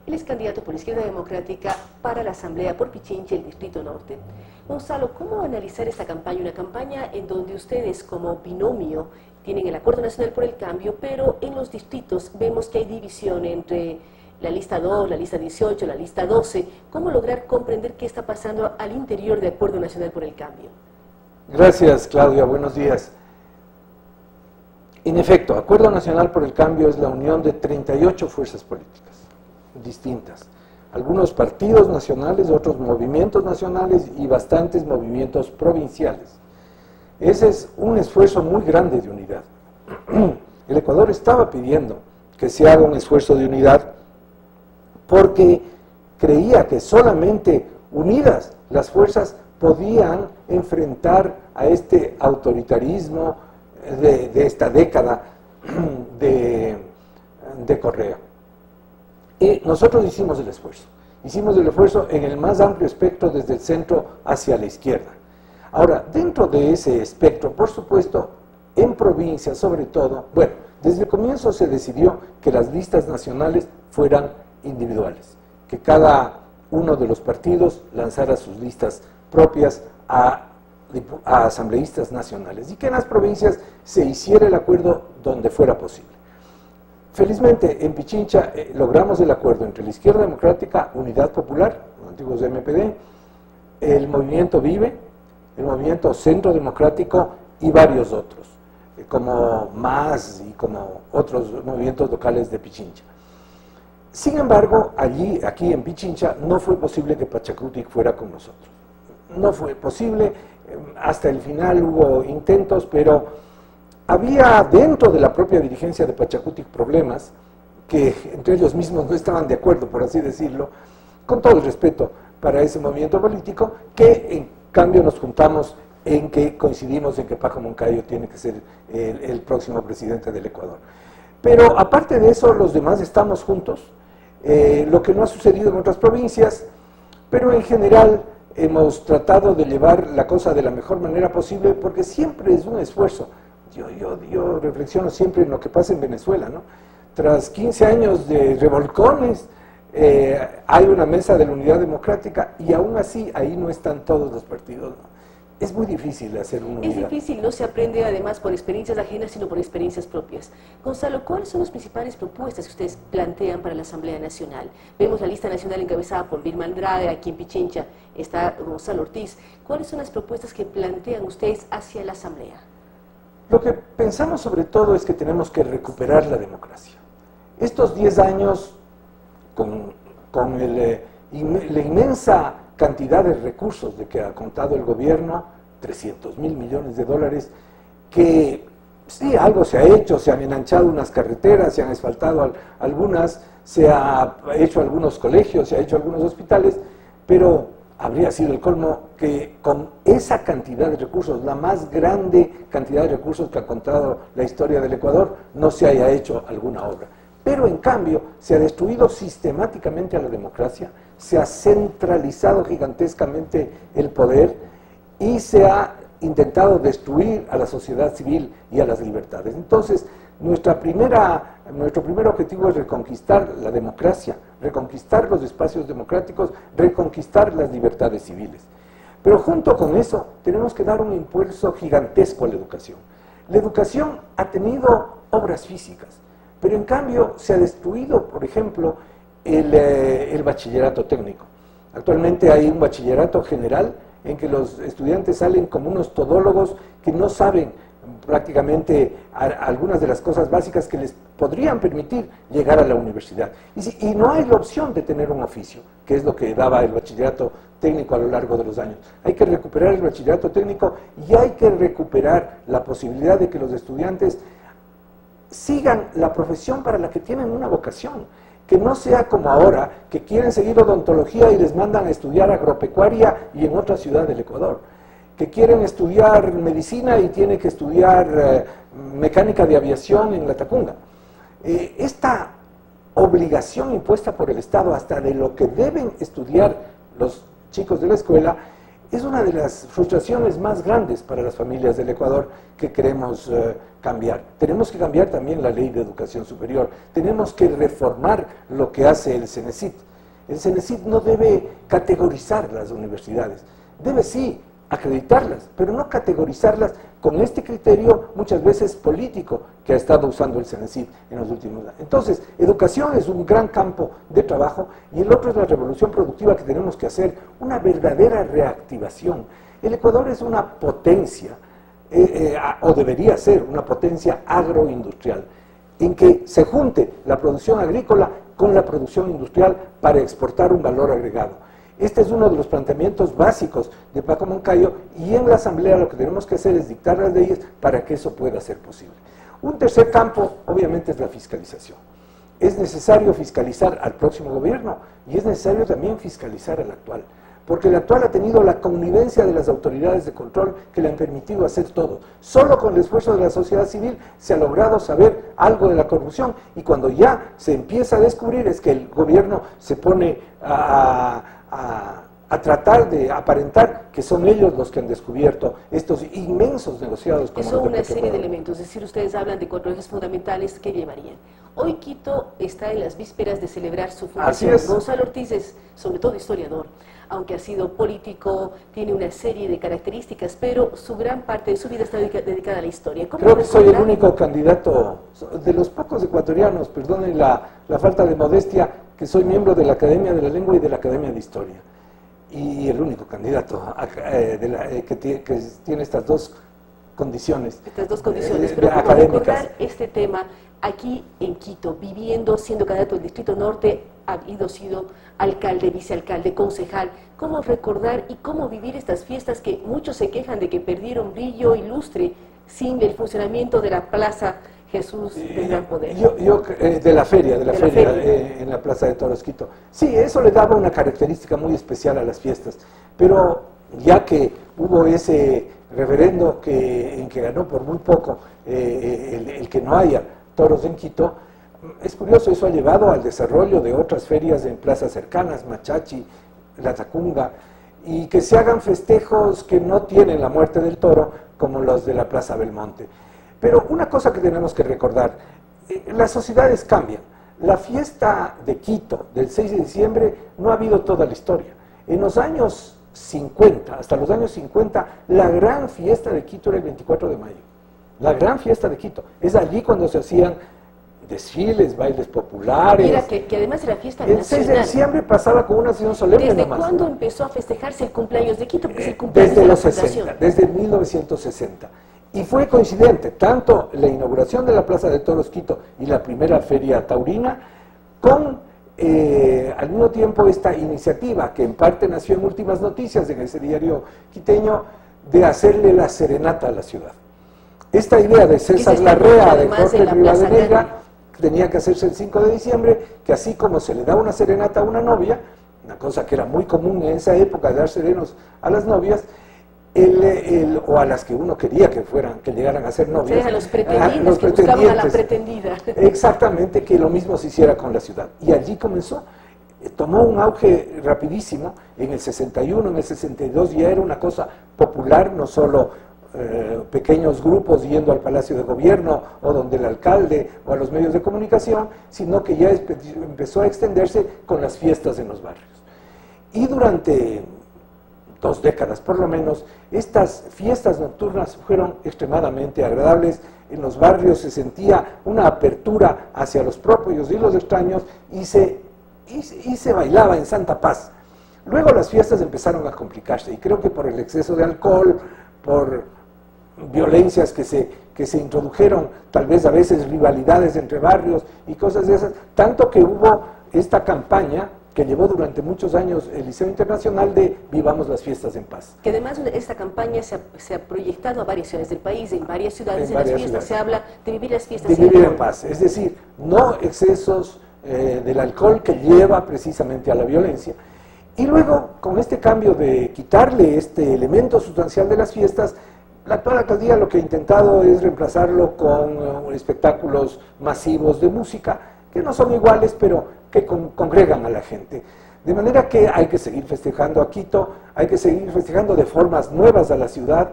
Él es candidato por Izquierda Democrática para la Asamblea por Pichincha, el Distrito Norte. Gonzalo, ¿cómo analizar esta campaña? Una campaña en donde ustedes como binomio tienen el Acuerdo Nacional por el Cambio, pero en los distritos vemos que hay división entre la lista 2, la lista 18, la lista 12. ¿Cómo lograr comprender qué está pasando al interior del Acuerdo Nacional por el Cambio? Gracias, Claudia. Buenos días. En efecto, Acuerdo Nacional por el Cambio es la unión de 38 fuerzas políticas distintas. Algunos partidos nacionales, otros movimientos nacionales y bastantes movimientos provinciales. Ese es un esfuerzo muy grande de unidad. El Ecuador estaba pidiendo que se haga un esfuerzo de unidad porque creía que solamente unidas las fuerzas podían enfrentar a este autoritarismo de esta década de Correa. Y nosotros hicimos el esfuerzo en el más amplio espectro desde el centro hacia la izquierda. Ahora, dentro de ese espectro, por supuesto, en provincias sobre todo, bueno, desde el comienzo se decidió que las listas nacionales fueran individuales, que cada uno de los partidos lanzara sus listas propias a asambleístas nacionales y que en las provincias se hiciera el acuerdo donde fuera posible. Felizmente, en Pichincha logramos el acuerdo entre la Izquierda Democrática, Unidad Popular, los antiguos MPD, el Movimiento Vive, el Movimiento Centro Democrático y varios otros, como MAS y como otros movimientos locales de Pichincha. Sin embargo, aquí en Pichincha, no fue posible que Pachacutic fuera con nosotros. No fue posible, hasta el final hubo intentos, pero había dentro de la propia dirigencia de Pachacutic problemas que entre ellos mismos no estaban de acuerdo, por así decirlo, con todo el respeto para ese movimiento político, que en cambio nos juntamos en que coincidimos en que Paco Moncayo tiene que ser el próximo presidente del Ecuador. Pero aparte de eso, los demás estamos juntos, lo que no ha sucedido en otras provincias, pero en general hemos tratado de llevar la cosa de la mejor manera posible, porque siempre es un esfuerzo. Yo reflexiono siempre en lo que pasa en Venezuela, ¿no? Tras 15 años de revolcones, hay una mesa de la Unidad Democrática y aún así ahí no están todos los partidos, ¿no? Es muy difícil hacer una unidad. Es difícil, no se aprende además por experiencias ajenas, sino por experiencias propias. Gonzalo, ¿cuáles son las principales propuestas que ustedes plantean para la Asamblea Nacional? Vemos la lista nacional encabezada por Vilma Andrade, aquí en Pichincha está Gonzalo Ortiz. ¿Cuáles son las propuestas que plantean ustedes hacia la Asamblea? Lo que pensamos sobre todo es que tenemos que recuperar la democracia. Estos 10 años, con la inmensa cantidad de recursos de que ha contado el gobierno, 300.000 millones de dólares, que sí, algo se ha hecho, se han enanchado unas carreteras, se han asfaltado algunas, se ha hecho algunos colegios, se ha hecho algunos hospitales, pero habría sido el colmo que con esa cantidad de recursos, la más grande cantidad de recursos que ha contado la historia del Ecuador, no se haya hecho alguna obra. Pero en cambio se ha destruido sistemáticamente a la democracia, se ha centralizado gigantescamente el poder y se ha intentado destruir a la sociedad civil y a las libertades. Entonces, nuestro primer objetivo es reconquistar la democracia, reconquistar los espacios democráticos, reconquistar las libertades civiles. Pero junto con eso tenemos que dar un impulso gigantesco a la educación. La educación ha tenido obras físicas, pero en cambio se ha destruido, por ejemplo, el bachillerato técnico. Actualmente hay un bachillerato general en que los estudiantes salen como unos todólogos que no saben prácticamente algunas de las cosas básicas que les podrían permitir llegar a la universidad. Y no hay la opción de tener un oficio, que es lo que daba el bachillerato técnico a lo largo de los años. Hay que recuperar el bachillerato técnico y hay que recuperar la posibilidad de que los estudiantes sigan la profesión para la que tienen una vocación, que no sea como ahora, que quieren seguir odontología y les mandan a estudiar agropecuaria y en otra ciudad del Ecuador, que quieren estudiar medicina y tienen que estudiar mecánica de aviación en La Tacunga. Esta obligación impuesta por el Estado hasta de lo que deben estudiar los chicos de la escuela es una de las frustraciones más grandes para las familias del Ecuador que queremos cambiar. Tenemos que cambiar también la ley de educación superior, tenemos que reformar lo que hace el CENESID. El CENESID no debe categorizar las universidades, debe sí acreditarlas, pero no categorizarlas con este criterio muchas veces político que ha estado usando el CENESID en los últimos años. Entonces, educación es un gran campo de trabajo y el otro es la revolución productiva que tenemos que hacer, una verdadera reactivación. El Ecuador es una potencia o debería ser una potencia agroindustrial, en que se junte la producción agrícola con la producción industrial para exportar un valor agregado. Este es uno de los planteamientos básicos de Paco Moncayo, y en la Asamblea lo que tenemos que hacer es dictar las leyes para que eso pueda ser posible. Un tercer campo, obviamente, es la fiscalización. Es necesario fiscalizar al próximo gobierno y es necesario también fiscalizar al actual, porque el actual ha tenido la connivencia de las autoridades de control que le han permitido hacer todo. Solo con el esfuerzo de la sociedad civil se ha logrado saber algo de la corrupción, y cuando ya se empieza a descubrir es que el gobierno se pone a tratar de aparentar que son ellos los que han descubierto estos inmensos negociados. Como son una serie de elementos, es decir, ustedes hablan de 4 ejes fundamentales que llevarían. Hoy Quito está en las vísperas de celebrar su fundación. Gonzalo Ortiz es sobre todo historiador, aunque ha sido político, tiene una serie de características, pero su gran parte de su vida está dedicada a la historia. Creo que soy el único candidato, de los pocos ecuatorianos, perdonen la falta de modestia, que soy miembro de la Academia de la Lengua y de la Academia de Historia. Y el único candidato que tiene estas dos condiciones. Estas dos condiciones, pero como recordar este tema, aquí en Quito, viviendo, siendo candidato del Distrito Norte, ha sido alcalde, vicealcalde, concejal, ¿cómo recordar y cómo vivir estas fiestas que muchos se quejan de que perdieron brillo y lustre sin el funcionamiento de la Plaza Jesús del Gran Poder? De la feria en la Plaza de Toros Quito. Sí, eso le daba una característica muy especial a las fiestas, pero ya que hubo ese referendo en que ganó por muy poco el que no haya toros en Quito, es curioso, eso ha llevado al desarrollo de otras ferias en plazas cercanas, Machachi, La Tacunga, y que se hagan festejos que no tienen la muerte del toro, como los de la Plaza Belmonte. Pero una cosa que tenemos que recordar, las sociedades cambian. La fiesta de Quito del 6 de diciembre no ha habido toda la historia. En los años 50, hasta los años 50, la gran fiesta de Quito era el 24 de mayo. La gran fiesta de Quito. Es allí cuando se hacían desfiles, bailes populares. Mira, que además era fiesta nacional. El 6 de diciembre pasaba con una sesión solemne. ¿Desde nomás, cuándo empezó a festejarse el cumpleaños de Quito? Porque es el cumpleaños desde de la los 60, desde 1960. Y fue coincidente tanto la inauguración de la Plaza de Toros Quito y la primera feria taurina con al mismo tiempo esta iniciativa que en parte nació en Últimas Noticias, en ese diario quiteño, de hacerle la serenata a la ciudad. Esta idea de César Larrea, de Jorge Rivadeneira, tenía que hacerse el 5 de diciembre, que así como se le da una serenata a una novia, una cosa que era muy común en esa época, de dar serenos a las novias, o a las que uno quería que llegaran a ser novias. A los pretendientes, que buscaban a la pretendida. Exactamente, que lo mismo se hiciera con la ciudad. Y allí comenzó, tomó un auge rapidísimo, en el 61, en el 62 ya era una cosa popular, no solo pequeños grupos yendo al Palacio de Gobierno o donde el alcalde o a los medios de comunicación, sino que ya empezó a extenderse con las fiestas en los barrios. Y durante 2 décadas por lo menos, estas fiestas nocturnas fueron extremadamente agradables. En los barrios se sentía una apertura hacia los propios y los extraños, y se bailaba en santa paz. Luego las fiestas empezaron a complicarse, y creo que por el exceso de alcohol, por violencias que se introdujeron, tal vez a veces rivalidades entre barrios y cosas de esas, tanto que hubo esta campaña que llevó durante muchos años el Liceo Internacional de Vivamos las Fiestas en Paz. Que además esta campaña se ha proyectado a varias ciudades del país, en varias ciudades, en las fiestas se habla de vivir las fiestas de vivir en paz, es decir, no excesos del alcohol que lleva precisamente a la violencia. Y luego, con este cambio de quitarle este elemento sustancial de las fiestas, la actual alcaldía lo que ha intentado es reemplazarlo con espectáculos masivos de música, que no son iguales, pero que congregan a la gente. De manera que hay que seguir festejando a Quito, hay que seguir festejando de formas nuevas a la ciudad,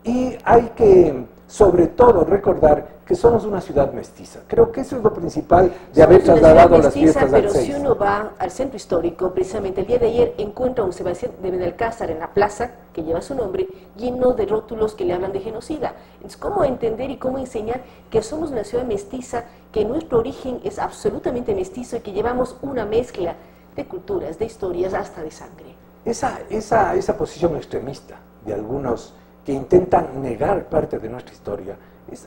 y hay que, sobre todo, recordar que somos una ciudad mestiza. Creo que eso es lo principal de haber trasladado las fiestas al 6. Pero si uno va al centro histórico, precisamente el día de ayer encuentra a un Sebastián de Benalcázar en la plaza, que lleva su nombre, lleno de rótulos que le hablan de genocida. Entonces, ¿cómo entender y cómo enseñar que somos una ciudad mestiza, que nuestro origen es absolutamente mestizo y que llevamos una mezcla de culturas, de historias, hasta de sangre? Esa posición extremista de algunos que intentan negar parte de nuestra historia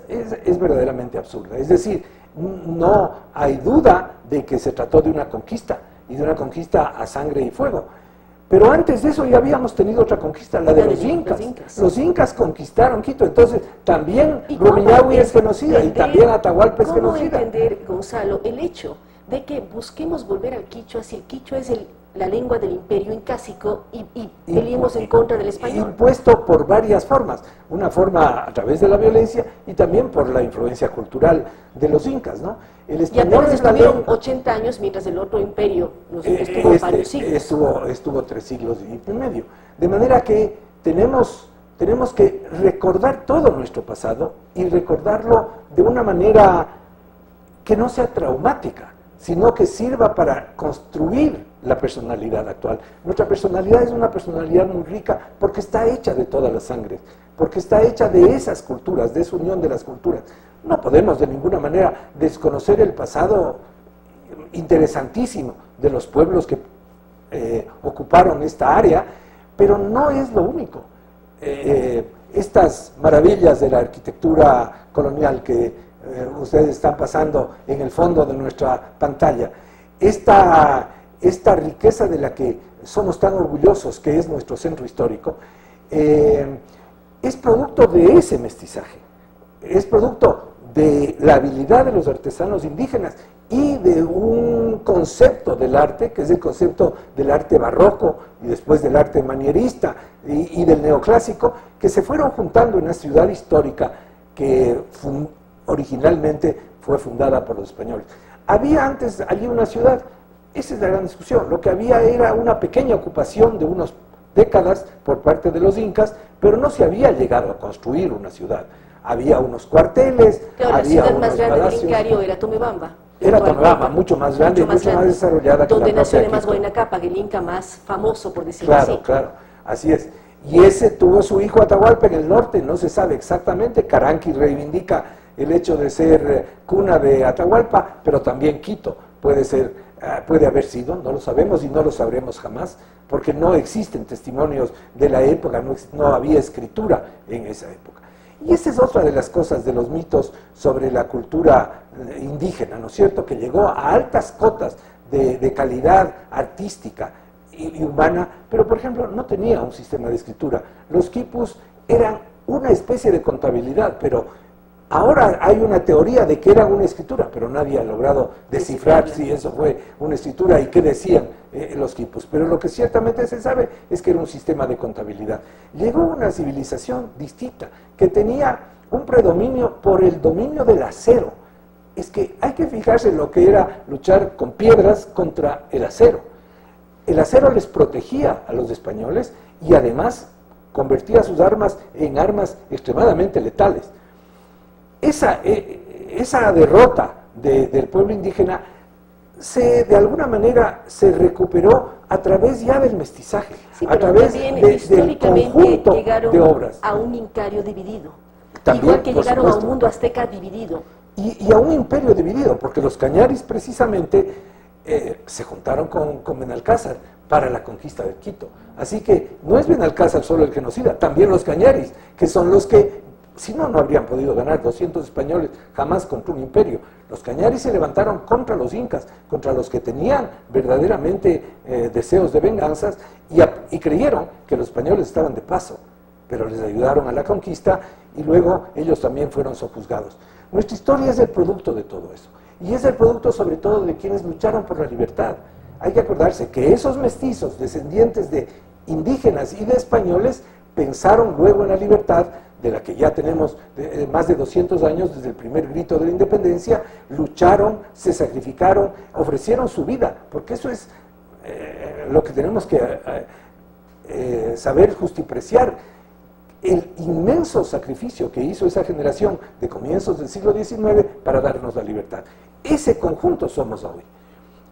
es verdaderamente absurda. Es decir, no hay duda de que se trató de una conquista, y de una conquista a sangre y fuego. Pero antes de eso ya habíamos tenido otra conquista, la de los incas. Los incas conquistaron Quito, entonces también Rumiñahui es genocida y también Atahualpa es genocida. ¿Cómo entender, Gonzalo, el hecho de que busquemos volver al quichua si el quichua es la lengua del imperio incásico y peleemos en contra del español? Impuesto por varias formas. Una forma a través de la violencia y también por la influencia cultural de los incas, ¿no? El español y apenas estuvieron 80 años, mientras el otro imperio estuvo varios siglos. Estuvo 3 siglos y medio. De manera que tenemos que recordar todo nuestro pasado y recordarlo de una manera que no sea traumática, sino que sirva para construir la personalidad actual. Nuestra personalidad es una personalidad muy rica porque está hecha de todas las sangres, porque está hecha de esas culturas, de esa unión de las culturas. No podemos de ninguna manera desconocer el pasado interesantísimo de los pueblos que ocuparon esta área, pero no es lo único. Estas maravillas de la arquitectura colonial que ustedes están pasando en el fondo de nuestra pantalla, esta riqueza de la que somos tan orgullosos, que es nuestro centro histórico, es producto de ese mestizaje, es producto de la habilidad de los artesanos indígenas y de un concepto del arte, que es el concepto del arte barroco y después del arte manierista y del neoclásico, que se fueron juntando en una ciudad histórica que originalmente fue fundada por los españoles. Había antes allí una ciudad, esa es la gran discusión, lo que había era una pequeña ocupación de unas décadas por parte de los incas, pero no se había llegado a construir una ciudad. Había unos cuarteles, claro, había la ciudad unos más grande palacios. del Incario era Tomebamba. Era Tomebamba, mucho más grande y mucho más desarrollada que la donde nació propia además Quito. Huayna Cápac, el inca más famoso, por decirlo así. Claro, así es. Y ese tuvo su hijo Atahualpa en el norte, no se sabe exactamente. Caranqui reivindica el hecho de ser cuna de Atahualpa, pero también Quito puede haber sido, no lo sabemos y no lo sabremos jamás, porque no existen testimonios de la época, no había escritura en esa época. Y esa es otra de las cosas, de los mitos sobre la cultura indígena, ¿no es cierto?, que llegó a altas cotas de calidad artística y humana, pero por ejemplo no tenía un sistema de escritura. Los quipus eran una especie de contabilidad, pero ahora hay una teoría de que era una escritura, pero nadie ha logrado descifrar si eso fue una escritura y qué decían los quipus. Pero lo que ciertamente se sabe es que era un sistema de contabilidad. Llegó una civilización distinta, que tenía un predominio por el dominio del acero. Es que hay que fijarse en lo que era luchar con piedras contra el acero. El acero les protegía a los españoles y además convertía sus armas en armas extremadamente letales. Esa derrota del pueblo indígena de alguna manera se recuperó a través ya del mestizaje, Sí, a pero través también del históricamente conjunto llegaron de obras. a un incario dividido. También, igual que por llegaron a supuesto. un mundo azteca dividido. Y a un imperio dividido, porque los cañaris precisamente se juntaron con Benalcázar para la conquista de Quito. Así que no es Benalcázar solo el genocida, también los cañaris, que son los que, si no, no habrían podido ganar 200 españoles jamás contra un imperio. Los cañaris se levantaron contra los incas, contra los que tenían verdaderamente deseos de venganzas y creyeron que los españoles estaban de paso, pero les ayudaron a la conquista y luego ellos también fueron sojuzgados. Nuestra historia es el producto de todo eso y es el producto sobre todo de quienes lucharon por la libertad. Hay que acordarse que esos mestizos, descendientes de indígenas y de españoles, pensaron luego en la libertad, de la que ya tenemos más de 200 años desde el primer grito de la independencia, lucharon, se sacrificaron, ofrecieron su vida, porque eso es lo que tenemos que saber justipreciar. El inmenso sacrificio que hizo esa generación de comienzos del siglo XIX para darnos la libertad. Ese conjunto somos hoy.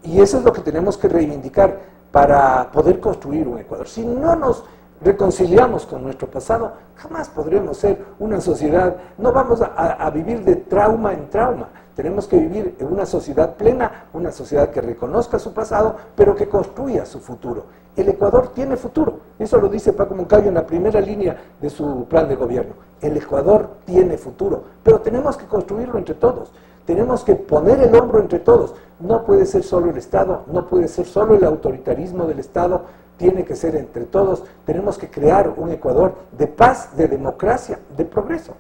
Y eso es lo que tenemos que reivindicar para poder construir un Ecuador. Si no nos reconciliamos con nuestro pasado, jamás podremos ser una sociedad, no vamos a vivir de trauma en trauma, Tenemos que vivir en una sociedad plena, una sociedad que reconozca su pasado, pero que construya su futuro. El Ecuador tiene futuro. Eso lo dice Paco Moncayo en la primera línea de su plan de gobierno. El Ecuador tiene futuro, pero tenemos que construirlo entre todos. Tenemos que poner el hombro entre todos. No puede ser solo el Estado, no puede ser solo el autoritarismo del Estado, tiene que ser entre todos. Tenemos que crear un Ecuador de paz, de democracia, de progreso.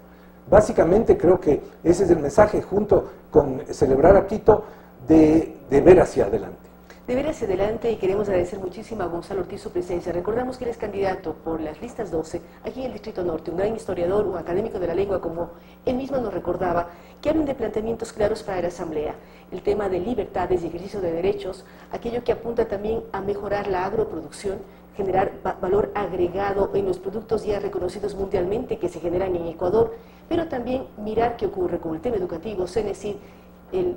Básicamente creo que ese es el mensaje, junto con celebrar a Quito, de ver hacia adelante. De ver hacia adelante, y queremos agradecer muchísimo a Gonzalo Ortiz su presencia. Recordamos que él es candidato por las listas 12 aquí en el Distrito Norte, un gran historiador, un académico de la lengua, como él mismo nos recordaba, que hablan de planteamientos claros para la Asamblea, el tema de libertades y ejercicio de derechos, aquello que apunta también a mejorar la agroproducción, generar valor agregado en los productos ya reconocidos mundialmente que se generan en Ecuador, pero también mirar qué ocurre con el tema educativo, es decir,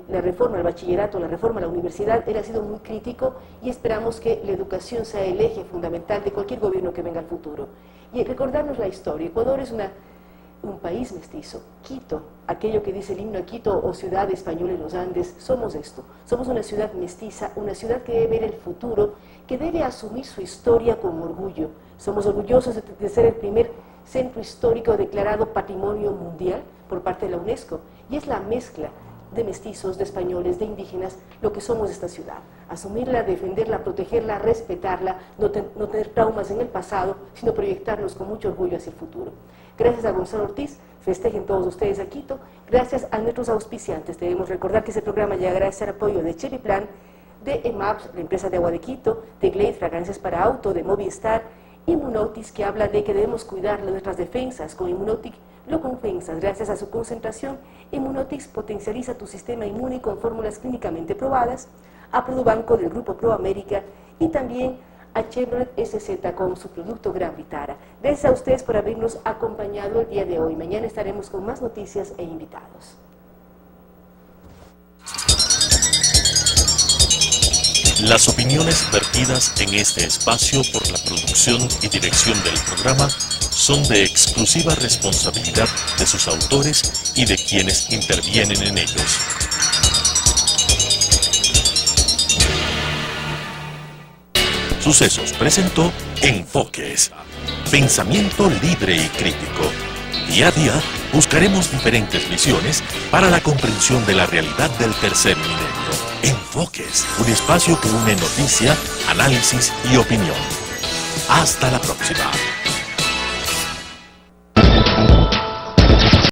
la reforma al bachillerato, la reforma a la universidad. Él ha sido muy crítico y esperamos que la educación sea el eje fundamental de cualquier gobierno que venga al futuro. Y recordarnos la historia. Ecuador es un país mestizo. Quito, aquello que dice el himno a Quito o ciudad española en los Andes, somos esto. Somos una ciudad mestiza, una ciudad que debe ver el futuro, que debe asumir su historia con orgullo. Somos orgullosos de ser el primer centro histórico declarado Patrimonio Mundial por parte de la UNESCO. Y es la mezcla de mestizos, de españoles, de indígenas, lo que somos esta ciudad. Asumirla, defenderla, protegerla, respetarla, no tener traumas en el pasado, sino proyectarnos con mucho orgullo hacia el futuro. Gracias a Gonzalo Ortiz, festejen todos ustedes a Quito. Gracias a nuestros auspiciantes. Debemos recordar que este programa llega gracias al apoyo de Cherryplan, de EMAPS, la empresa de agua de Quito, de Glade, fragancias para auto, de Movistar, Immunotic, que habla de que debemos cuidar nuestras defensas. Con Immunotic lo compensas. Gracias a su concentración, Immunotic potencializa tu sistema inmune con fórmulas clínicamente probadas. A Produbanco del Grupo ProAmérica y también a Chevrolet SZ con su producto Gran Vitara. Gracias a ustedes por habernos acompañado el día de hoy. Mañana estaremos con más noticias e invitados. Las opiniones vertidas en este espacio por la producción y dirección del programa son de exclusiva responsabilidad de sus autores y de quienes intervienen en ellos. Sucesos presentó Enfoques, pensamiento libre y crítico. Día a día buscaremos diferentes visiones para la comprensión de la realidad del tercer milenio. Enfoques, un espacio que une noticia, análisis y opinión. Hasta la próxima.